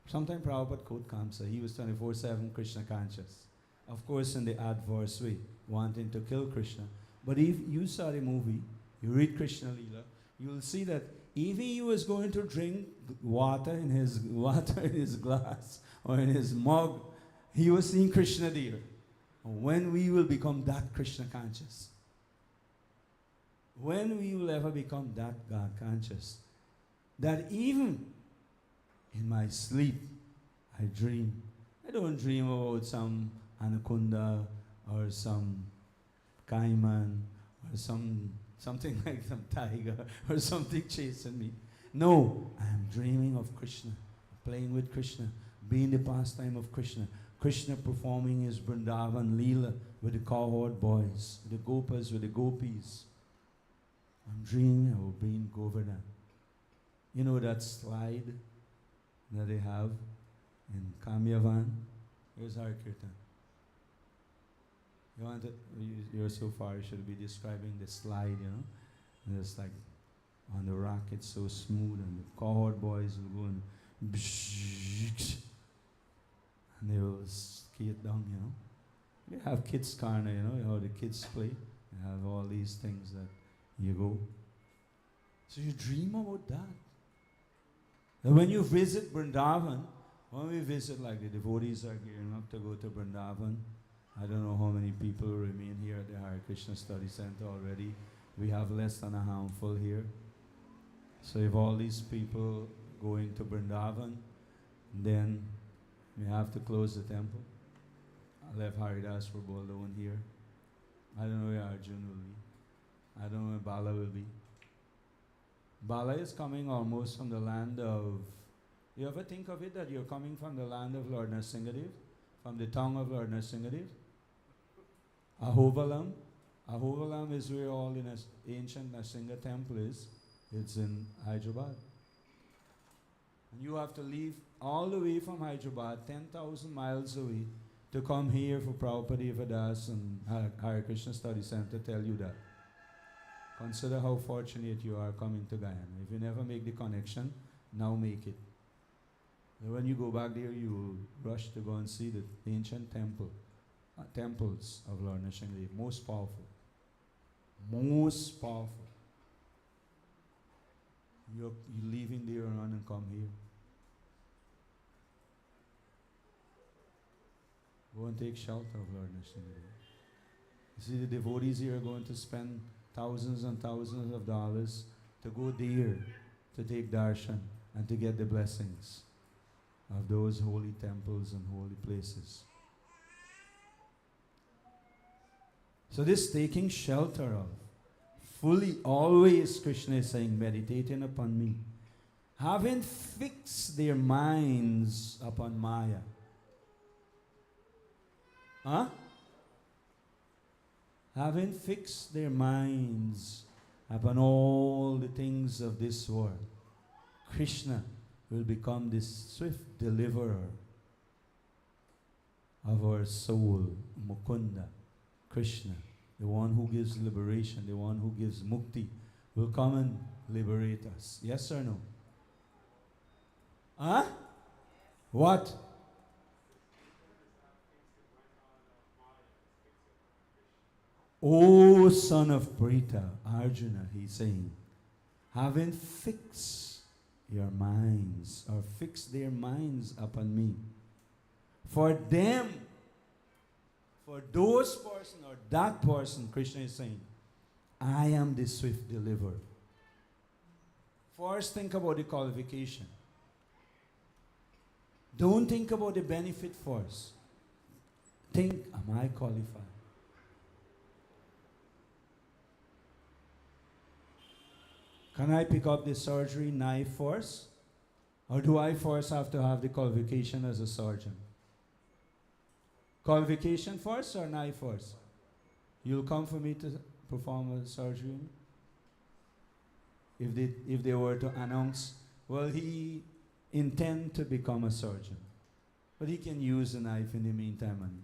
Sometimes Prabhupada quote Kamsa. He was 24/7 Krishna conscious. Of course, in the adverse way, wanting to kill Krishna. But if you saw the movie, you read Krishna Leela, you will see that even he was going to drink water in his glass or in his mug, he was seeing Krishna there. When we will become that Krishna conscious? When we will ever become that God conscious? That even in my sleep, I dream. I don't dream about some anaconda or some caiman or something like some tiger or something chasing me. No, I am dreaming of Krishna, playing with Krishna, being the pastime of Krishna. Krishna performing his Vrindavan Leela with the cowherd boys, the gopas with the gopis. I'm dreaming of being Govardhan. You know that slide that they have in Kamyavan? Here's Har Kirtan. You're so far, you should be describing the slide, you know. And it's like on the rock, it's so smooth, and the cohort boys will go and they will skate down, you know. You have kids' corner, you know, how the kids play. You have all these things that you go. So you dream about that. And when you visit Vrindavan, when we visit, like the devotees are gearing up to go to Vrindavan, I don't know how many people remain here at the Hare Krishna Study Center already. We have less than a handful here. So if all these people going to Vrindavan, then we have to close the temple. I left Haridas for alone here. I don't know where Arjun will be. I don't know where Bala will be. Bala is coming almost from the land of... You ever think of it that you're coming from the land of Lord Nrsingadev? From the tongue of Lord Nrsingadev? Ahovalam. Ahovalam is where all the ancient Nrsinga temple is. It's in Hyderabad. And you have to leave all the way from Hyderabad, 10,000 miles away, to come here for Prabhupada Devadas and Hare Krishna Study Center to tell you that. Consider how fortunate you are coming to Guyana. If you never make the connection, now make it. And when you go back there, you will rush to go and see the ancient temples of Lord Nrsingadev. Most powerful. Most powerful. You're leaving there and run and come here. Go and take shelter of Lord Nrsingadev. You see, the devotees here are going to spend thousands and thousands of dollars to go there to take darshan and to get the blessings of those holy temples and holy places. So this taking shelter of, fully, always Krishna is saying, meditating upon me, having fixed their minds upon Maya. Huh? Having fixed their minds upon all the things of this world, Krishna will become this swift deliverer of our soul, Mukunda. Krishna, the one who gives liberation, the one who gives mukti, will come and liberate us. Yes or no? Huh? What? O son of Pritha, Arjuna, he's saying, having fixed your minds, or fixed their minds upon me. For them, for those person or that person, Krishna is saying, I am the swift deliverer. First, think about the qualification. Don't think about the benefit first. Think, am I qualified? Can I pick up the surgery knife first? Or do I first have to have the qualification as a surgeon? Qualification first or knife first? You'll come for me to perform a surgery? If they were to announce, well, he intend to become a surgeon, but he can use a knife in the meantime, and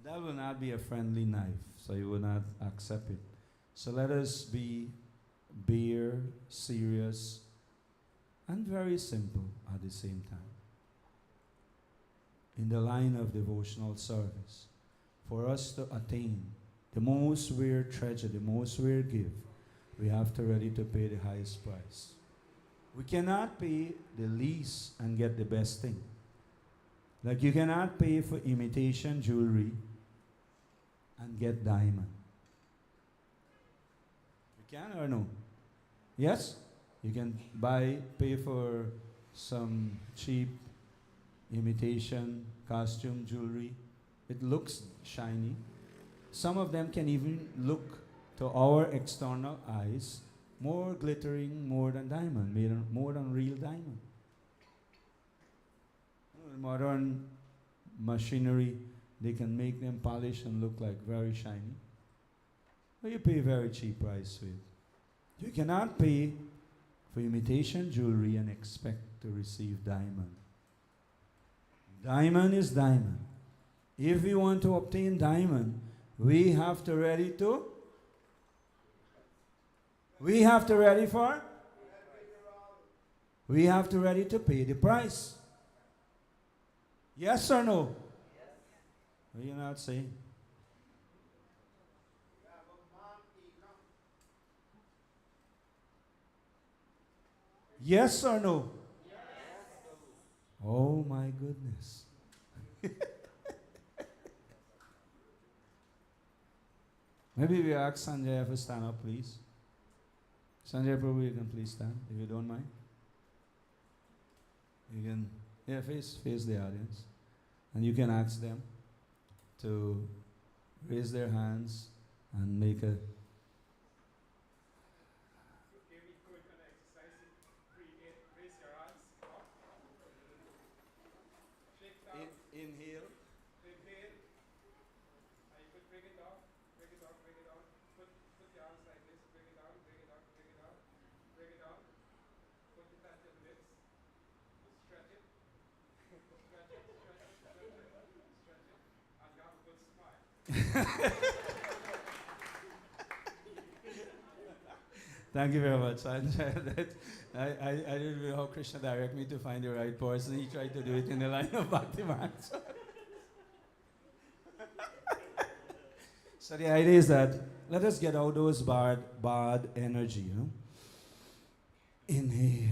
that will not be a friendly knife, so you will not accept it. So let us be bare, serious, and very simple at the same time. In the line of devotional service, for us to attain the most rare treasure, the most rare gift, we have to ready to pay the highest price. We cannot pay the least and get the best thing. Like you cannot pay for imitation jewelry and get diamond. You can or no? Yes? You can pay for some cheap imitation costume jewelry. It looks shiny. Some of them can even look to our external eyes more glittering, more than diamond, more than real diamond. Modern machinery, they can make them polish and look like very shiny. But you pay a very cheap price for it. You cannot pay for imitation jewelry and expect to receive diamond. Diamond is diamond. If we want to obtain diamond, we have to ready to we have to ready to pay the price. Yes or no? What are you not saying? Yes or no? Yes. Oh my goodness. Maybe we ask Sanjay to stand up, please. Sanjay Prabhu, you can please stand, if you don't mind. You can, face the audience. And you can ask them to raise their hands and make a... Inhale. Inhale. And you could bring it down, bring it down, bring it down. Put your arms like this, bring it down, bring it down, bring it down, bring it down. Put it at your lips. Stretch it. Stretch it, stretch it, stretch it, stretch it. And you have a good smile. Thank you very much. I didn't know how Krishna directed me to find the right person. He tried to do it in the line of Bhaktiman. So the idea is that let us get out those bad energy, Inhale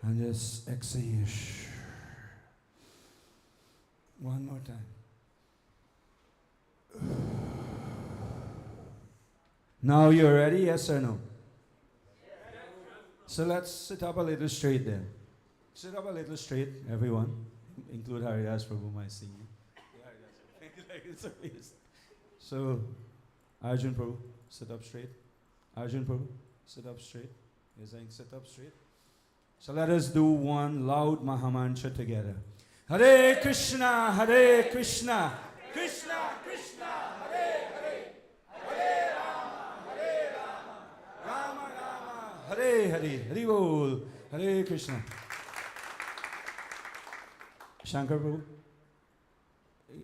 and just exhale. One more time. Now you're ready, yes or no? So let's sit up a little straight then. Sit up a little straight, everyone. Include Haridas Prabhu, my senior. So, Arjun Prabhu, sit up straight. Arjun Prabhu, sit up straight. You're saying sit up straight. So let us do one loud Mahamantra together. Hare Krishna, Hare Krishna, Krishna Krishna, Hare Hare, Hare Rama, Hare Rama, Rama Rama, Hare Hare, Hare Bol, Hare Krishna. Shankar Prabhu,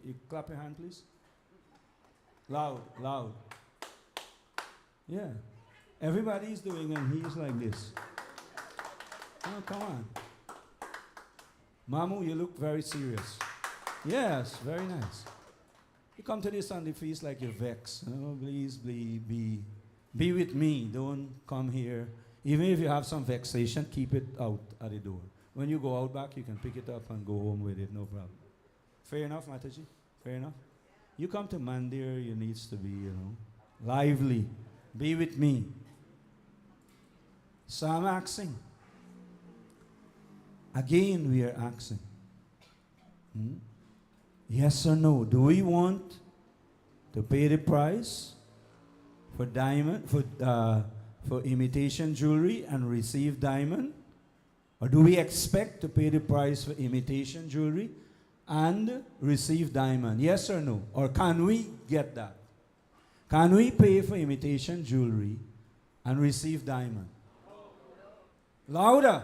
you clap your hand please. Loud, loud. Yeah. Everybody's doing and he's like this. Oh, come on. Mamu, you look very serious. Yes, very nice. You come to this Sunday feast like you're vexed. Please be with me. Don't come here. Even if you have some vexation, keep it out at the door. When you go out back, you can pick it up and go home with it, no problem. Fair enough, Mataji? Fair enough? You come to Mandir, you needs to be, lively. Be with me. So I'm asking. Again, we are asking. Yes or no? Do we want to pay the price for diamond, for imitation jewelry and receive diamond? Or do we expect to pay the price for imitation jewelry and receive diamond? Yes or no? Or can we get that? Can we pay for imitation jewelry and receive diamond? Louder.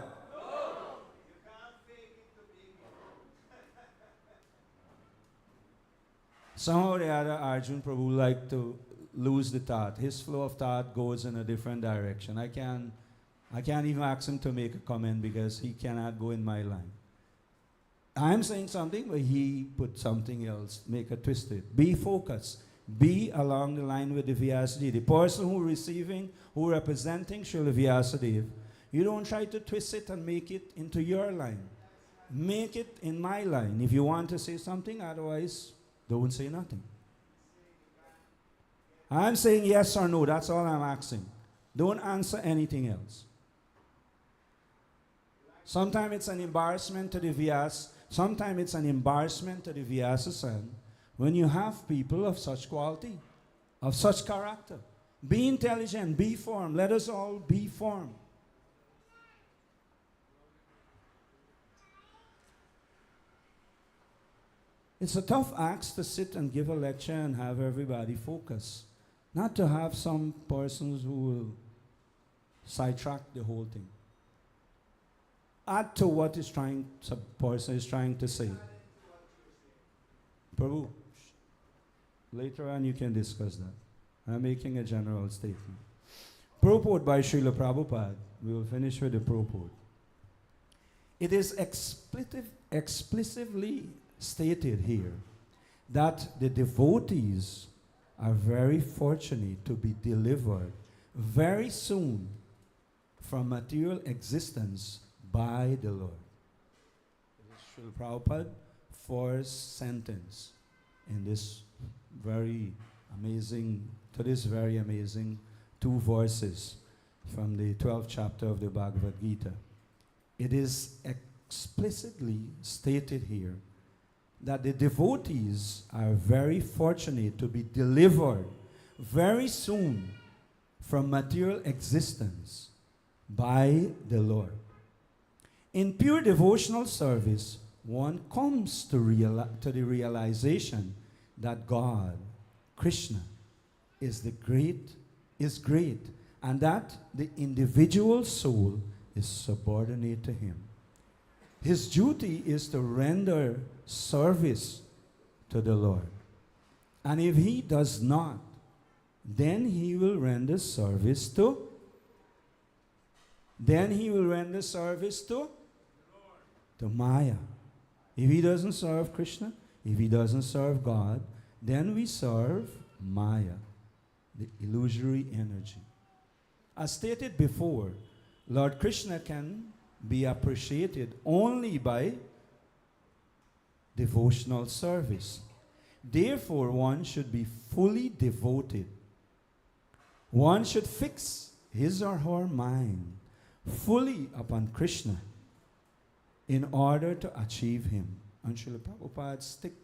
Somehow or the other, Arjun Prabhu like to lose the thought. His flow of thought goes in a different direction. I can't even ask him to make a comment because he cannot go in my line. I'm saying something, but he put something else, make a twist to it. Be focused. Be along the line with the Vyasadeva. The person who receiving, who representing Srila Vyasadeva, you don't try to twist it and make it into your line. Make it in my line. If you want to say something, otherwise, don't say nothing. I'm saying yes or no. That's all I'm asking. Don't answer anything else. Sometimes it's an embarrassment to the Vyas. Sometimes it's an embarrassment to the Vyasa when you have people of such quality, of such character. Be intelligent, be formed. Let us all be formed. It's a tough ask to sit and give a lecture and have everybody focus. Not to have some persons who will sidetrack the whole thing. Add to what some person is trying to say. Prabhu, later on you can discuss that. I'm making a general statement. Purport by Srila Prabhupada. We will finish with the purport. It is explicitly stated here that the devotees are very fortunate to be delivered very soon from material existence by the Lord. Srila Prabhupada, first sentence in this very amazing two verses from the 12th chapter of the Bhagavad Gita. It is explicitly stated here that the devotees are very fortunate to be delivered very soon from material existence by the Lord. In pure devotional service, one comes to the realization that God, Krishna, is great, and that the individual soul is subordinate to him. His duty is to render service to the Lord. And if he does not, then he will render service to Maya. If he doesn't serve Krishna, if he doesn't serve God, then we serve Maya, the illusory energy. As stated before, Lord Krishna can be appreciated only by devotional service. Therefore, one should be fully devoted. One should fix his or her mind fully upon Krishna in order to achieve him. And Srila Prabhupada stick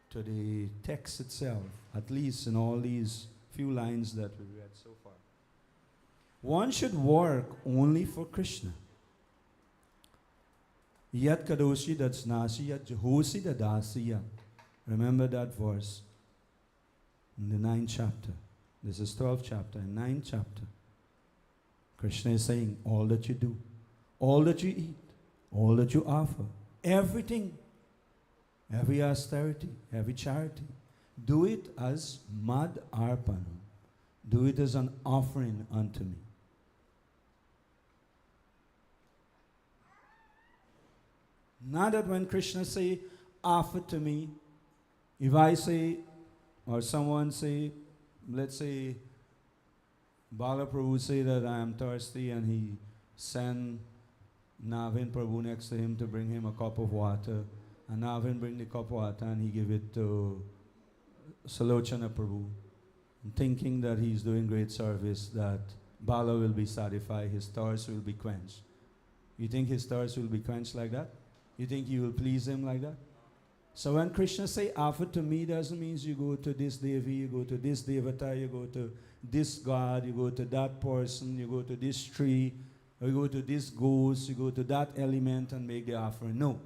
to the text itself, at least in all these few lines that we read so far. One should work only for Krishna. Yat kadoshi datsnasi yat jehosi dadasiya. Remember that verse in the 9th chapter. This is 12th chapter and 9th chapter. Krishna is saying, all that you do, all that you eat, all that you offer, everything, every austerity, every charity, do it as mad arpanam. Do it as an offering unto me. Not that when Krishna say, offer to me, if I say, or someone say, let's say, Bala Prabhu say that I am thirsty and he send Navin Prabhu next to him to bring him a cup of water, and Navin bring the cup of water and he give it to Salochana Prabhu, thinking that he's doing great service, that Bala will be satisfied, his thirst will be quenched. You think his thirst will be quenched like that? You think you will please him like that? So when Krishna say, offer to me, doesn't mean you go to this Devi, you go to this Devata, you go to this God, you go to that person, you go to this tree, or you go to this ghost, you go to that element and make the offering. No.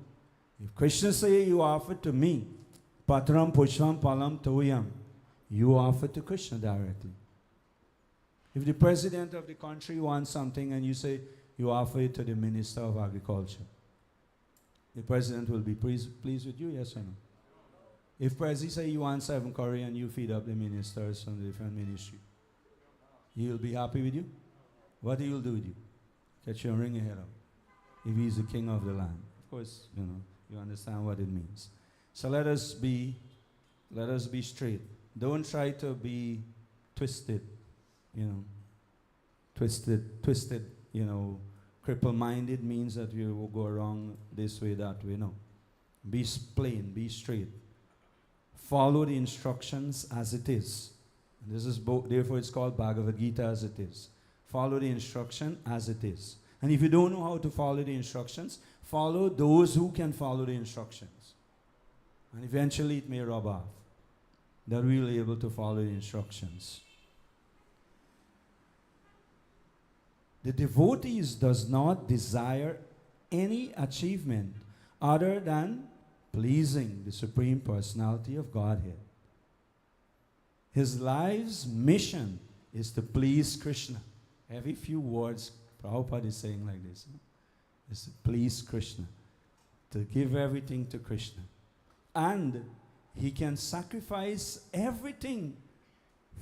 If Krishna say you offer to me, Patram Pushpam Palam Toyam, you offer to Krishna directly. If the president of the country wants something and you say you offer it to the Minister of Agriculture, the president will be pleased with you, yes or no? If President say you want 7 curry and you feed up the ministers from the different ministry, he will be happy with you? What he will do with you? Get your ring ahead of. If he's the king of the land. Of course, you understand what it means. So let us be straight. Don't try to be twisted, twisted, cripple-minded means that you will go wrong this way, that way. No. Be plain, be straight. Follow the instructions as it is. And this is therefore it's called Bhagavad Gita as it is. Follow the instruction as it is. And if you don't know how to follow the instructions, follow those who can follow the instructions. And eventually it may rub off that we will be able to follow the instructions. The devotees does not desire any achievement other than pleasing the Supreme Personality of Godhead. His life's mission is to please Krishna. Every few words Prabhupada is saying like this. Is to please Krishna. To give everything to Krishna. And he can sacrifice everything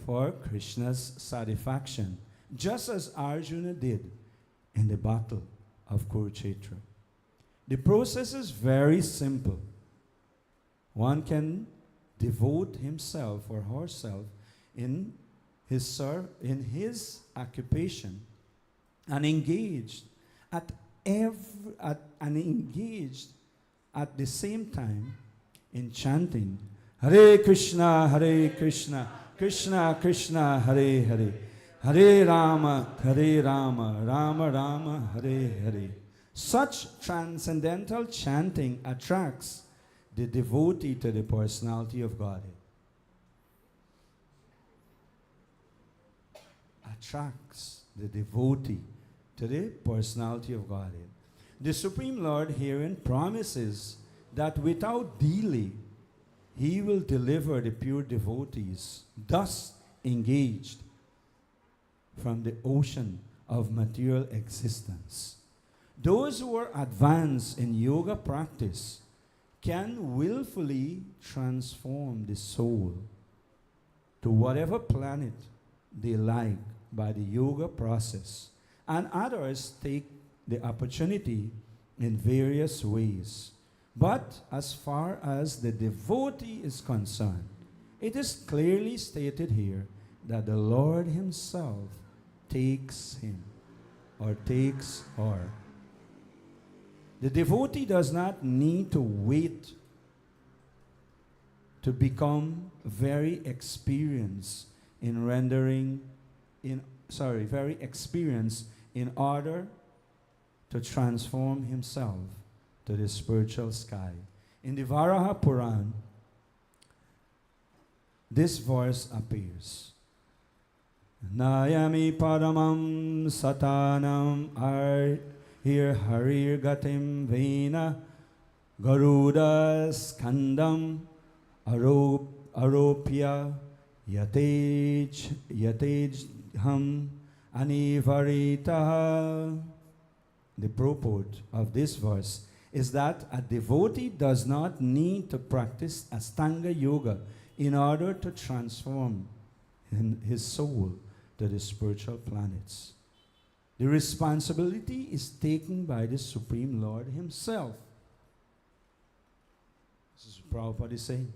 for Krishna's satisfaction. Just as Arjuna did in the battle of Kurukshetra. The process is very simple. One can devote himself or herself in his occupation and engaged at the same time in chanting Hare Krishna, Krishna Krishna, Hare Hare, Hare Rama, Rama Rama, Hare Hare. Such transcendental chanting attracts the devotee to the personality of Godhead. Attracts the devotee to the personality of Godhead. The Supreme Lord herein promises that without delay, he will deliver the pure devotees, thus engaged, from the ocean of material existence. Those who are advanced in yoga practice can willfully transform the soul to whatever planet they like by the yoga process, and others take the opportunity in various ways. But as far as the devotee is concerned, it is clearly stated here that the Lord himself takes him or takes her. The devotee does not need to wait to become very experienced in order to transform himself to the spiritual sky. In the Varaha Puran, this verse appears. Nayami paramam satanam harir gatim vena garuda skandam aropya yatejham anivaritaha. The purport of this verse is that a devotee does not need to practice Astanga Yoga in order to transform his soul to the spiritual planets. The responsibility is taken by the Supreme Lord himself. This is what Prabhupada is saying.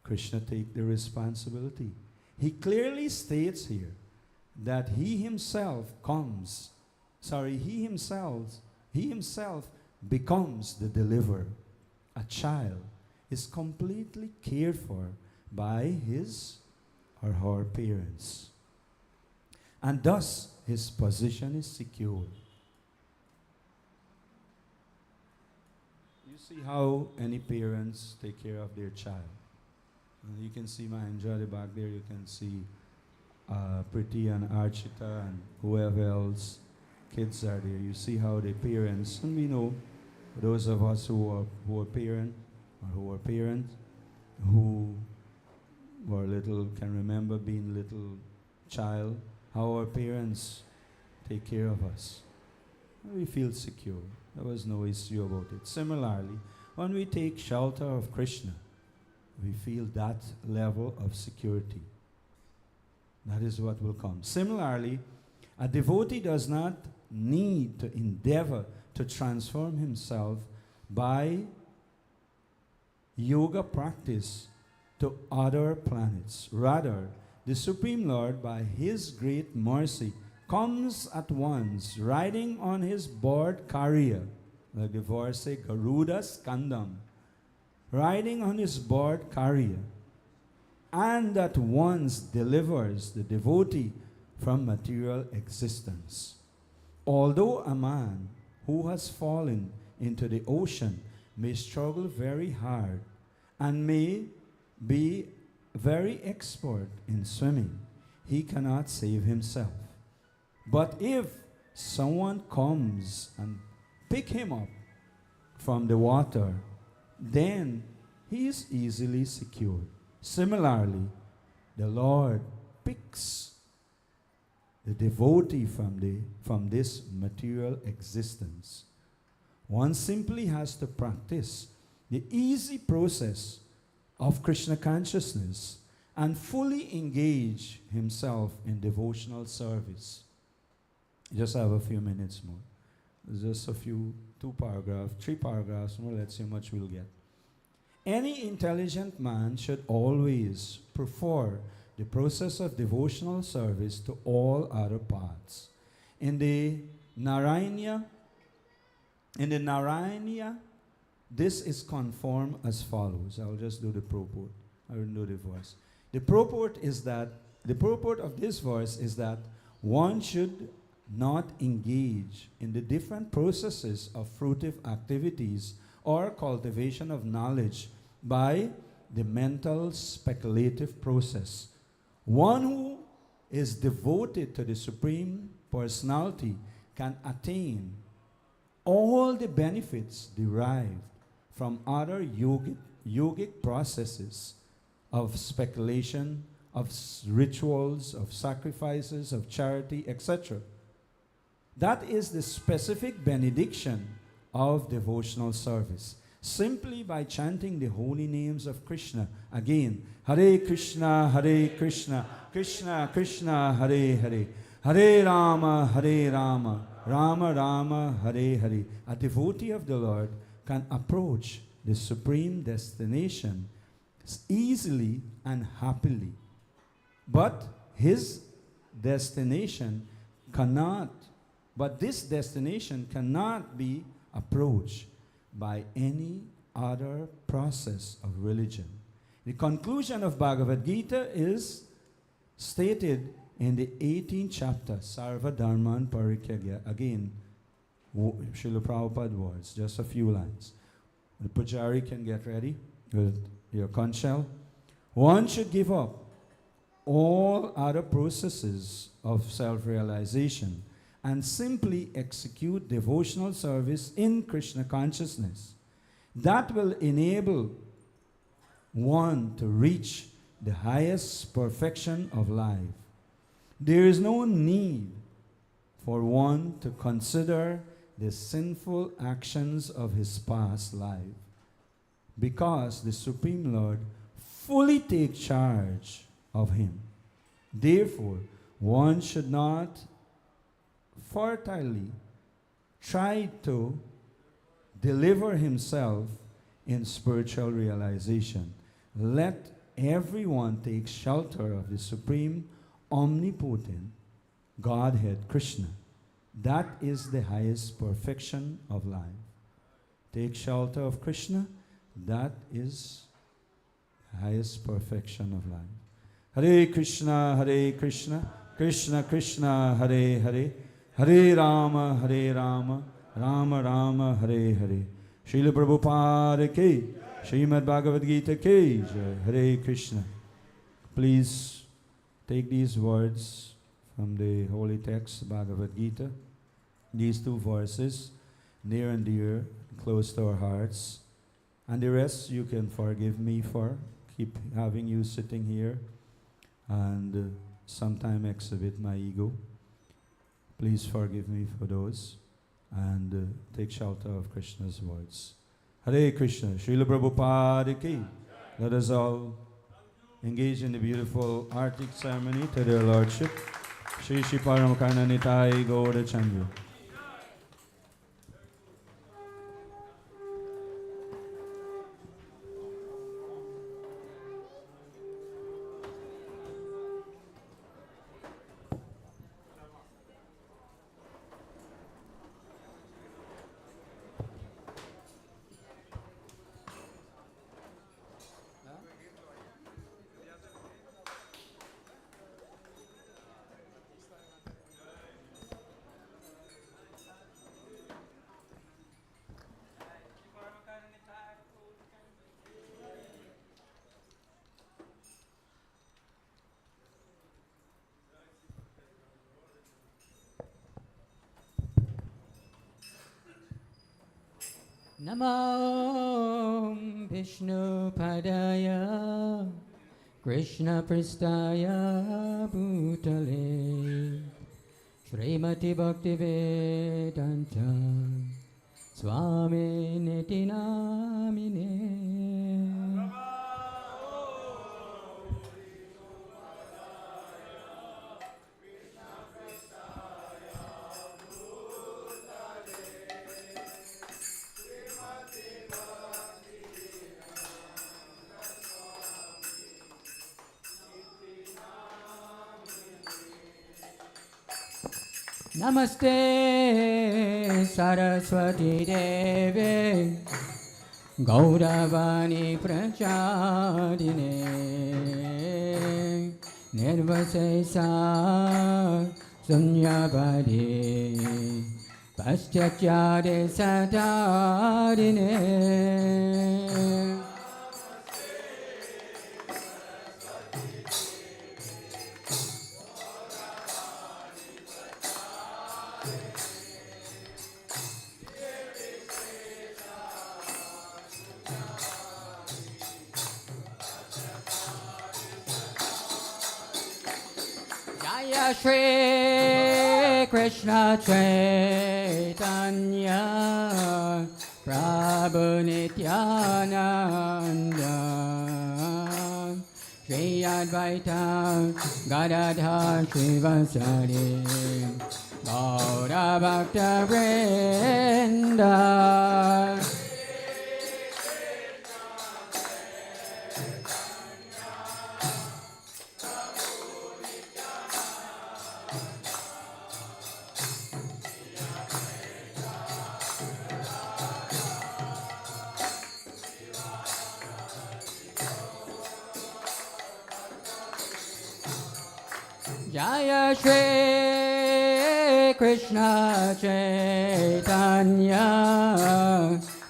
Krishna take the responsibility. He clearly states here that he himself becomes the deliverer. A child is completely cared for by his or her parents. And thus, his position is secure. You see how any parents take care of their child. And you can see Mahendra at the back there. You can see Priti and Archita and whoever else kids are there. You see how the parents, and we know For those of us who are parents, who were little, can remember being little child, how our parents take care of us. We feel secure. There was no issue about it. Similarly, when we take shelter of Krishna, we feel that level of security. That is what will come. Similarly, a devotee does not need to endeavor to transform himself by yoga practice to other planets. Rather, the Supreme Lord, by His great mercy, comes at once, riding on His board carrier, like the verse say, Garuda Skandam, riding on His board carrier, and at once delivers the devotee from material existence. Although a man who has fallen into the ocean may struggle very hard and may be very expert in swimming, he cannot save himself. But if someone comes and pick him up from the water, then he is easily secured. Similarly, the Lord picks the devotee from this material existence. One simply has to practice the easy process of Krishna consciousness and fully engage himself in devotional service. Just have a few minutes more. Just a few, 2 paragraphs, 3 paragraphs more. Let's see how much we'll get. Any intelligent man should always prefer the process of devotional service to all other paths. In the Narayana, this is conformed as follows. I'll just do the purport. I will do the verse. The purport of this verse is that one should not engage in the different processes of fruitive activities or cultivation of knowledge by the mental speculative process. One who is devoted to the Supreme Personality can attain all the benefits derived from other yogic processes of speculation, of rituals, of sacrifices, of charity, etc. That is the specific benediction of devotional service. Simply by chanting the holy names of Krishna, again, Hare Krishna, Krishna Krishna, Hare Hare, Hare Rama, Rama Rama, Hare Hare. A devotee of the Lord can approach the supreme destination easily and happily. But this destination cannot be approached by any other process of religion. The conclusion of Bhagavad Gita is stated in the 18th chapter, Sarva Dharman Parityagya. Again, Srila Prabhupada words, just a few lines. The Pujari can get ready with your conch shell. One should give up all other processes of self-realization and simply execute devotional service in Krishna consciousness. That will enable one to reach the highest perfection of life. There is no need for one to consider the sinful actions of his past life, because the Supreme Lord fully takes charge of him. Therefore, one should not fertilely try to deliver himself in spiritual realization. Let everyone take shelter of the Supreme Omnipotent Godhead Krishna. That is the highest perfection of life. Take shelter of Krishna. That is the highest perfection of life. Hare Krishna, Krishna Krishna, Hare Hare, Hare Rama, Rama Rama, Hare Hare. Srila Prabhupada ki, Srimad Bhagavad Gita ki, Hare Krishna. Please take these words from the holy text, Bhagavad Gita. These 2 verses, near and dear, close to our hearts. And the rest you can forgive me for. Keep having you sitting here and sometime exhibit my ego. Please forgive me for those and take shelter of Krishna's words. Hare Krishna, Srila Prabhupada ki. Let us all engage in the beautiful arctic ceremony to their Lordship. Shri Shri Paramakarna Nitai Gaura Chandra. Namo Vishnu Padaya Krishna Pristaya Bhutale Srimati Bhakti Vedanta Swami Niti Namine. Namaste Saraswati Devi Gauravani Prachadine Nirvasesa Sunyavadi Paschachade Satarine. Jaya Shri Krishna Chaitanya Prabhu Nityananda Shri Advaita Gadadhar Srivasadi Gaura Bhakta Vrinda. Jaya Shri Krishna Chaitanya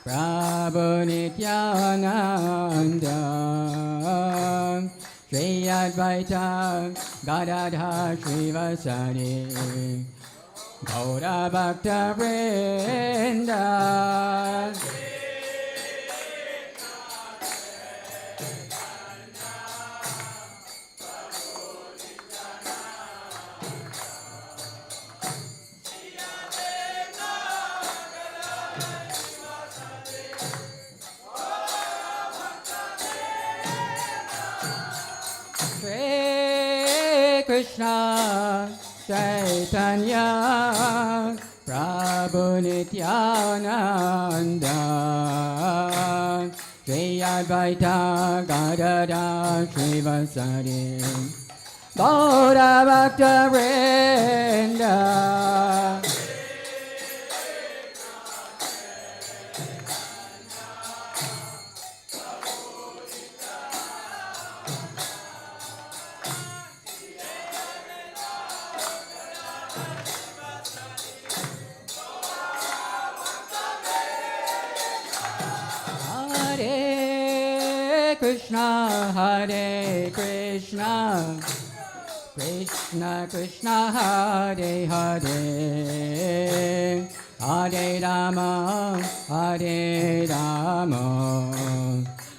Prabhu Nityananda Shri Advaita Gadadhar Srivasadi Gaura Bhakta Vrinda. Krishna Chaitanya Prabhu Nityananda Shri Advaita Gadadhar Srivasadi Gaura Bhakta Vrinda. Krishna Hare Krishna Krishna Krishna Hare Hare Hare Rama, Hare Rama,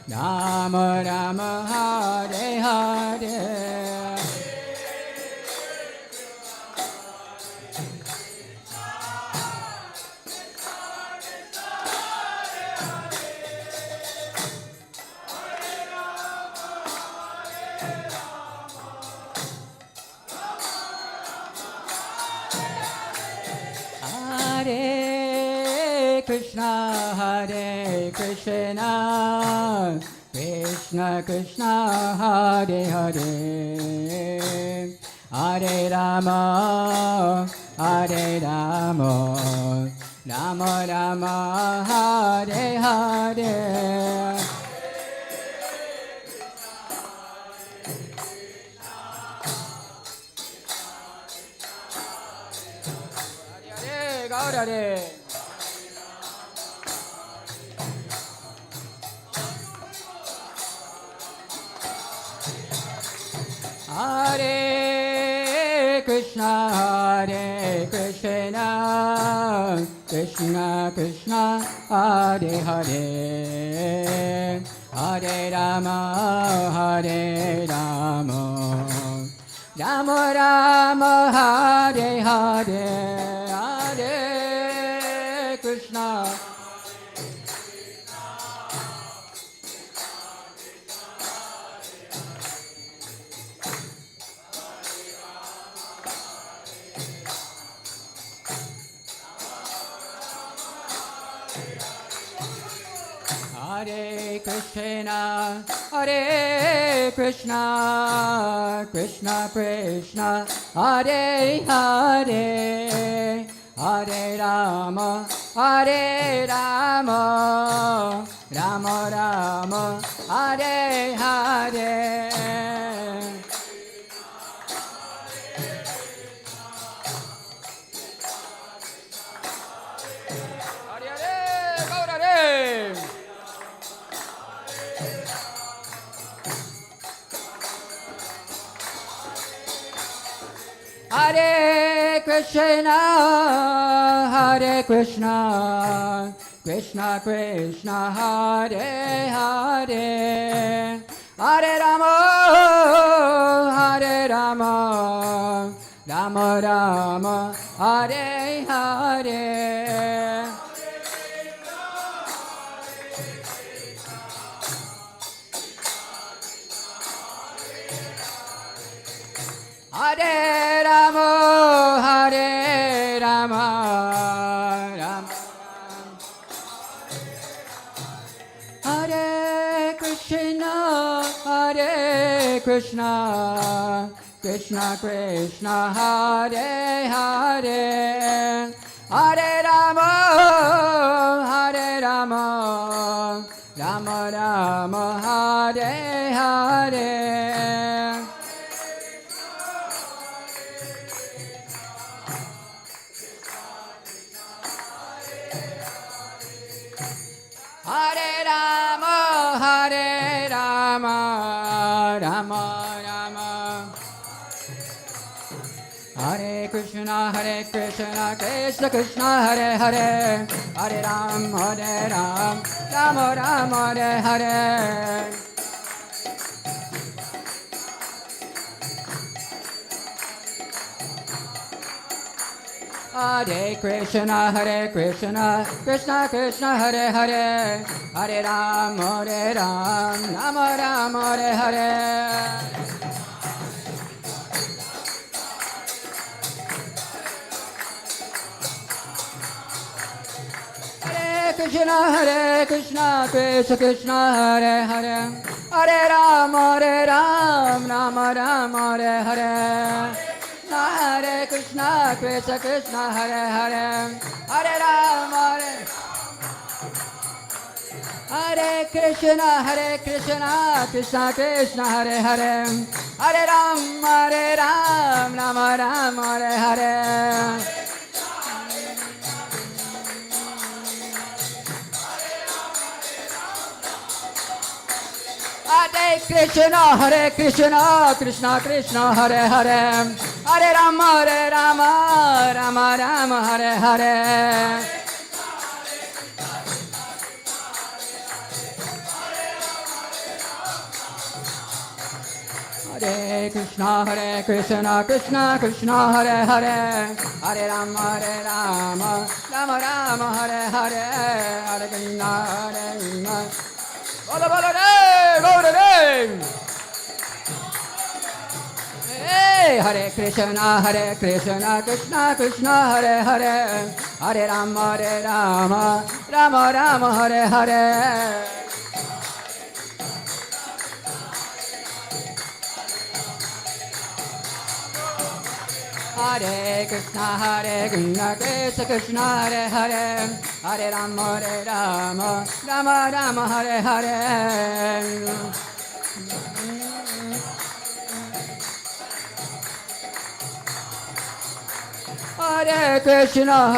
Rama Rama, Hare Hare. Hare Krishna, Hare Krishna, Krishna Krishna, Hare Hare, Hare Rama, Hare Rama, Rama Rama, Hare Hare. Hare Hare Krishna, Hare Krishna, Krishna Krishna, Hare Hare, Hare Rama, Hare Rama, Rama Rama, Hare Hare, Hare Krishna. Hare Krishna, Hare Krishna, Krishna Krishna, Hare Hare, Hare Rama, Hare Rama, Rama Rama, Hare Hare. Hare Hare, Gaur Hare. Hare Krishna, Hare Krishna, Krishna Krishna, Hare Hare, Hare Rama, Hare Rama, Rama Rama, Hare Hare. Hare Rama, Hare Rama, Rama Hare Krishna, Hare Krishna, Krishna Krishna, Hare Hare, Hare Rama, Hare Rama, Rama Rama, Hare Hare. Hare Rama, Hare Rama, Rama Rama. Hare Krishna, Krishna Krishna, Hare Hare, Hare Ram, Rama Rama, Hare Hare. Hare Krishna, Krishna Krishna, Hare Hare, Hare Ram, Rama Rama, Hare Hare. Hare Krishna, Krishna Krishna, Hare Hare, Hare Ram, Rama Rama, Hare Hare. Hare Krishna, Krishna, Hare Hare, Hare Rama, Hare Krishna, Krishna Krishna, Hare Hare, Hare Ram, Rama Rama, Hare Hare. Hare Hare Krishna, Krishna Krishna, Hare Hare, Hare Rama, Rama Rama, Hare Hare. Hare Krishna, Krishna Krishna, Hare Hare, Hare Rama, Rama Rama, Hare Hare, Hare Krishna, Bolo Bolo Re, Bolo Re. Hey, Hare Krishna, Krishna Krishna, Hare Hare, Hare Rama, Rama Rama, Hare Hare. Hare Krishna, Krishna Krishna, Hare Hare, Hare Rama, Rama Rama, Hare Hare. Hare Krishna,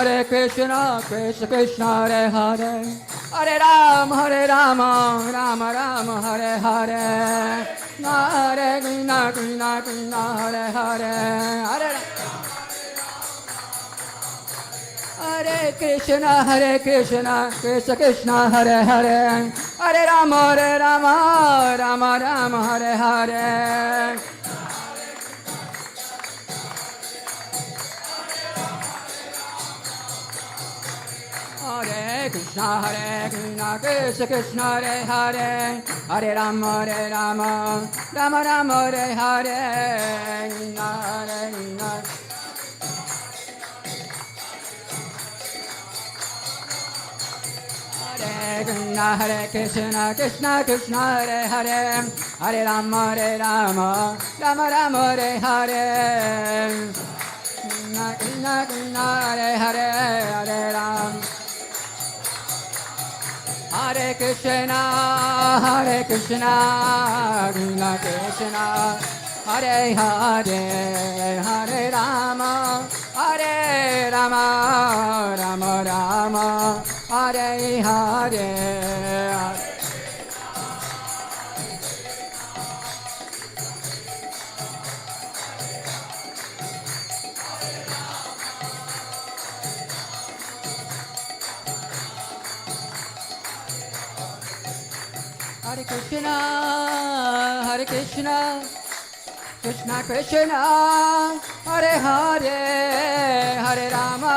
Krishna Krishna, Hare Hare, Hare Rama, Rama Rama, Hare Hare. Hare Krishna, Krishna, Hare Hare, Hare Hare Krishna, Krishna Krishna, Hare Hare, Hare Rama, Rama Rama, Hare Hare. Hare Krishna, Krishna Krishna, Hare Hare, Hare Rama, Rama Rama, Hare Hare. Hare Krishna, Krishna Krishna, Hare Hare, Hare Rama, Rama Rama, Hare Hare. Krishna Krishna, Hare Hare, Hare Ram. Hare Krishna, Krishna Krishna, Hare Hare, Hare Rama, Rama Rama, Hare Hare. Hare Krishna, Krishna Krishna, Hare Hare, Hare Rama,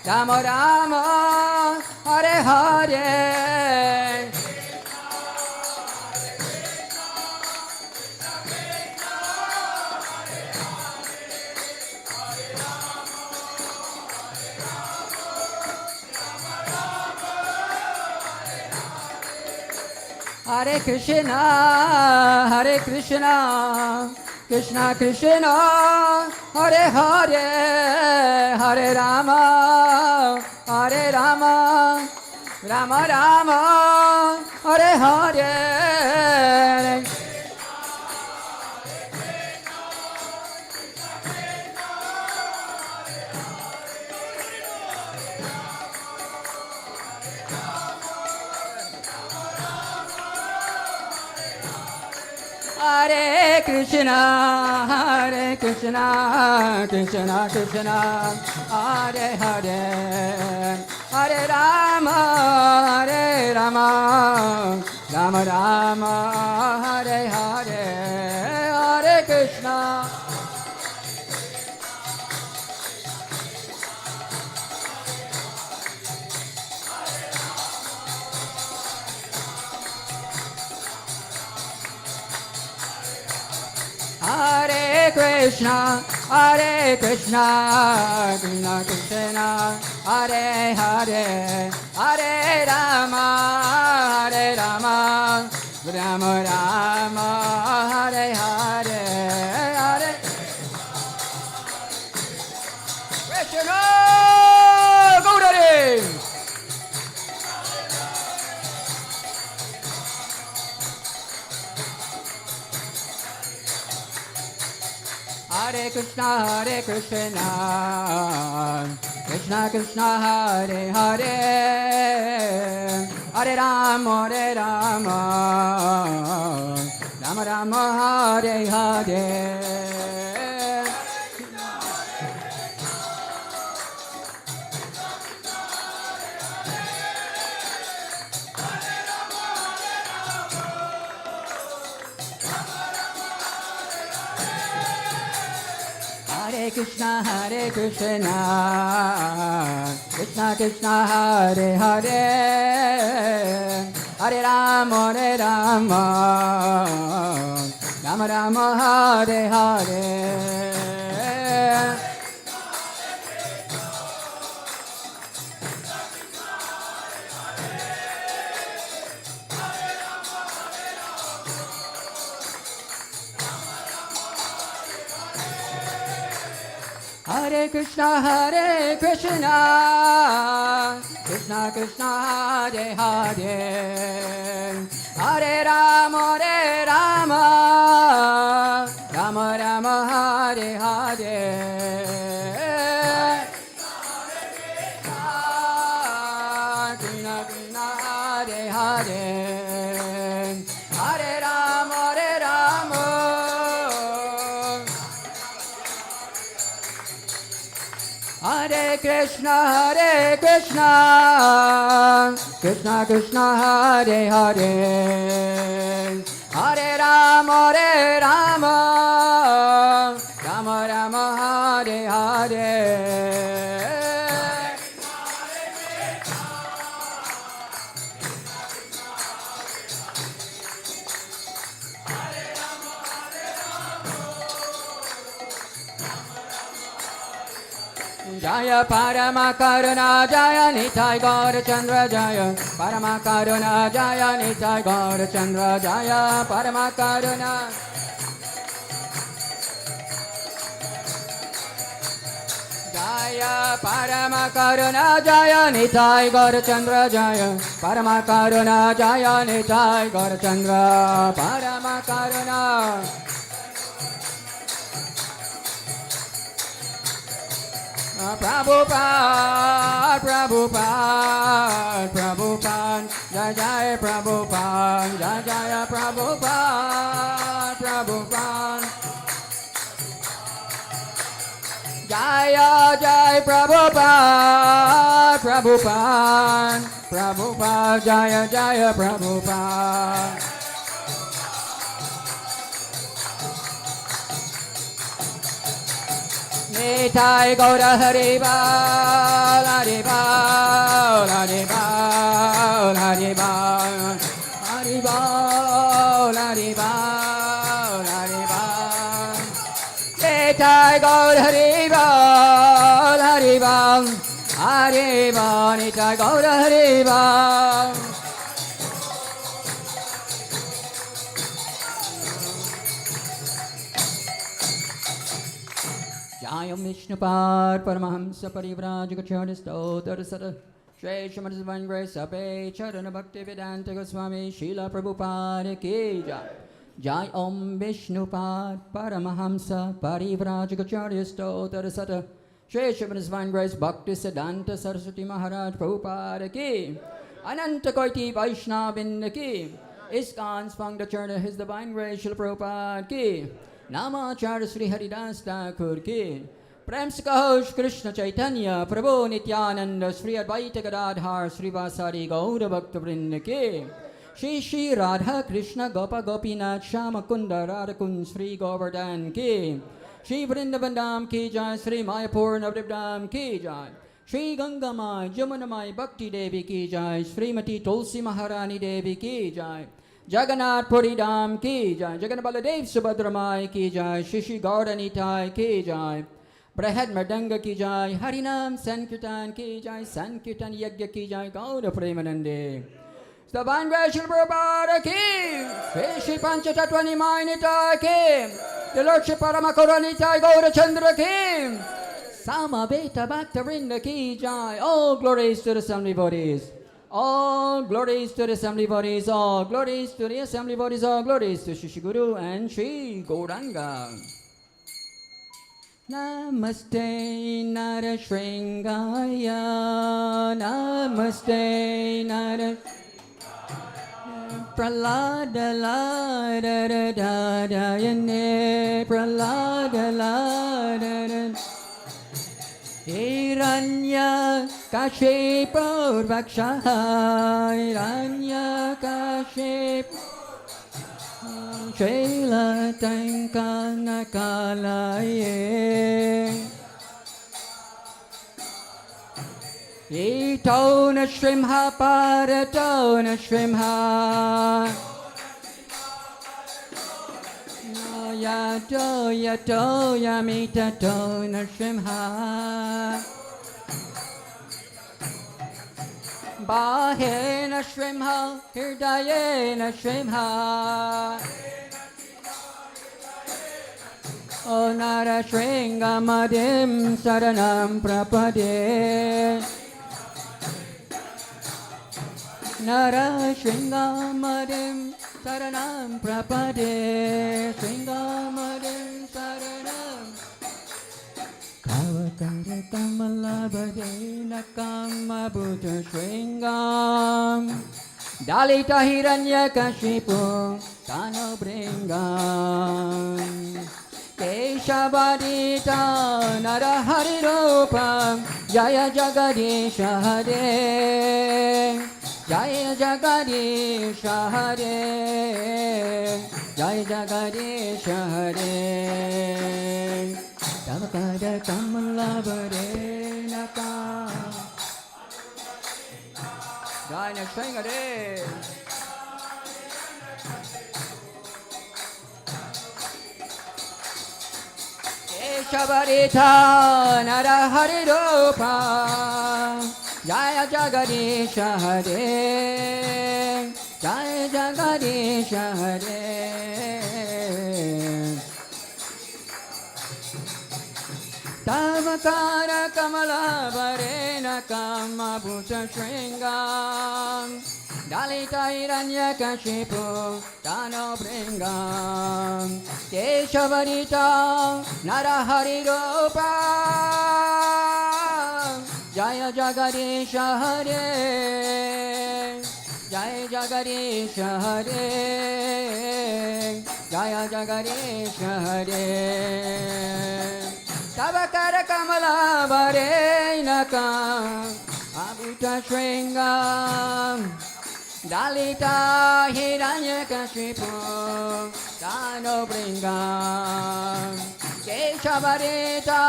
Rama Rama, Hare Hare. Hare Krishna, Krishna Krishna, Hare Hare, Hare Rama, Rama Rama, Hare Hare. Hare Krishna, Krishna Krishna, Hare Hare, Hare Rama, Rama Rama, Hare Hare, Hare Krishna. Hare Krishna, Krishna Krishna, Hare Hare, Hare Rama, Rama Rama, Hare Hare, Hare Krishna, Gaudari. Hare Krishna, Krishna Krishna, Hare Hare, Hare Rama, Hare Rama, Rama Rama, Hare Hare. Hare Krishna, Krishna Krishna, Hare Hare, Hare Rama, Rama Rama, Hare Hare. Hare Krishna, Krishna Krishna, Hare Hare, Hare Rama, Rama Rama, Hare Hare. Krishna Krishna, Hare Hare, Hare Rama, Hare Krishna, Krishna Krishna, Hare Hare, Hare Rama, Rama Rama, Hare Hare. Jaya Parama Karuna Jaya Nitai Gaura Chandra Jaya Parama Karuna Jaya Nitai Gaura Chandra Jaya Parama Karuna Jaya Parama Karuna Jaya Nitai Gaura Chandra Jaya Parama Karuna Jaya Nitai Gaura Chandra Parama Karuna Prabhupada, Prabhupada, Prabhupada, Jai Jai Prabhupada, Jai Jai Prabhupada, Prabhupada. Jaya Jai Prabhupada, Prabhupada, Prabhupada, Jaya Jaya Prabhupada. Nitai Gaura Haribal, Haribal, Haribal, Haribal, Haribal, Haribal, Haribal. Nitai Gaura Haribal, Haribal, Haribal, Nitai Gaura Haribal. Jayam Vishnupad Paramahamsa Parivrajagacharya Stotra Sada Shri Srimad Divine Grace Abhay Charana Bhakti Vedanta Goswami Srila Prabhupada Ki Jai. Jai Om Vishnupad Paramahamsa Parivrajagacharya Stotra Sada Shri Srimad Divine Grace Bhakti Siddhanta Saraswati Maharaj Prabhupada Ki. Ananta Koiti Vaishnavin Ki. ISKCON Spangda Charna His Divine Grace Srila Prabhupada Ki. Namacharya Sri Haridas Thakur Ki. Prem se kaho Krishna Chaitanya Prabhu Nityananda Sri Advaita Gadadhar Sri Vasari Gaura Bhakta Vrinda Ki. Shri Shri Radha Krishna Gopa Gopinath Shama Kunda Radhakund Sri Govardhan Ki. Shri Vrindavan Dham Ki Jai Sri Mayapur Navadvip Ki Jai. Shri Ganga Mai Jamuna Mai Bhakti Devi Ki Jai. Srimati Tulsi Maharani Devi Ki Jai. Jagannath Puri Dham Ki Jai. Jagannath Baladev Subhadra Mai Ki Jai. Shishi Gauranitai Ki Jai. Brahad Mardanga Ki Jai. Harinam Sankirtan Ki Jai. Sankirtan Yagya Ki Jai. Gaura Premanande. Divine Grace Srila Prabhupada Ki. Shri Panchatattva Nimai Nitai Ki. The Lordship Paramakaranitai Gaura Chandra Ki. Samaveta Bhaktarinda Ki Jai. All glories to the assembly bodies. All glories to the assembly bodies. All glories to the assembly bodies. All glories to Shri Guru and Shri Gauranga. Namaste Narashringaya. Namaste Narashringaya. Pralada la da da da da yane Pralada la da da Hiranya Kashipo Vaksha Hiranya Kashipo Srila Tankanakalaye Ito na Shrimha Parato na Shrimha Yato Yato Yamita To na Shrimha Bahe na Shrimha Hirdaye na Shrimha O Nara Shringamadim Saranam Prapade Nara Shringamadim Saranam Prapade Shringamadim Saranam Kavakara Kamalabade Nakama Buddha Shringam Dalita Hiranya Kashipu Tano Bringam Keshavadita Narahari Rupam Jaya Jagadisha Hare Jaya Jagadisha Hare Jaya Jagadisha Hare Tavakada Kamalabare Naka Jaya Shringare Keshavarita Narahari Rupa Jaya Jagadisha Hare Jaya Jagadisha Hare Tavakara Kamala Varena Kama Bhuta Shringam Dalita Hiranya Kashipu Tano Bringam Keshavarita Narahari Rupa Jaya Jagadisha Hare Jaya Jagadisha Hare Jaya Jagadisha Hare Tavakara Kamala Varenaka Abhuta Shringam Dalita Hiranya Kashipu Tano Bringam Keshavarita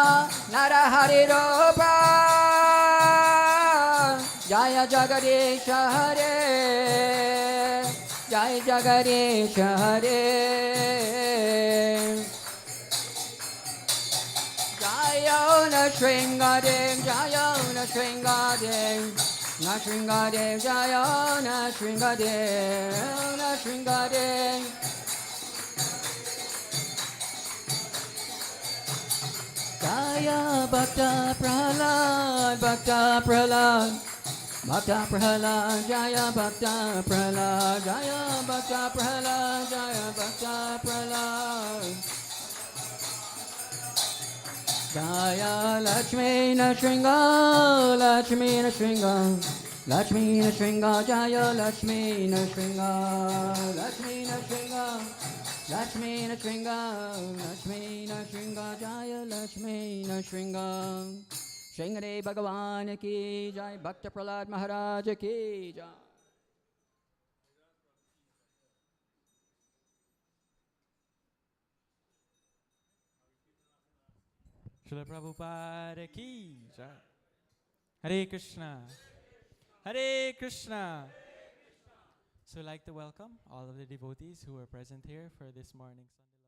Narahari Rupa Jaya Jagadisha Hare Jaya Jagadisha Hare Jayona Shringadev Jayona Shringadev Na Shringadev Jayona Shringadev Na Shringadev Jaya Bhakta Prahlad Bhakta Prahlad Bhakta Prahlad Jaya Bhakta Prahlad Jaya Bhakta Prahlad Jaya Bhakta Prahlad Jaya Lakshmi Nashringa Lakshmi Nashringa Lakshmi Nashringa Jaya Lakshmi Nashringa Lakshmi Nashringa Lakshmi Nashringa Lakshmi Nashringa Jaya Lakshmi Nashringa Shringade Bhagavan ki Jai Bhakta Prahlad Maharaj ki Jai Srila Prabhupada ki jai. Hare Krishna. Hare Krishna. So I'd like to welcome all of the devotees who are present here for this morning's Sunday.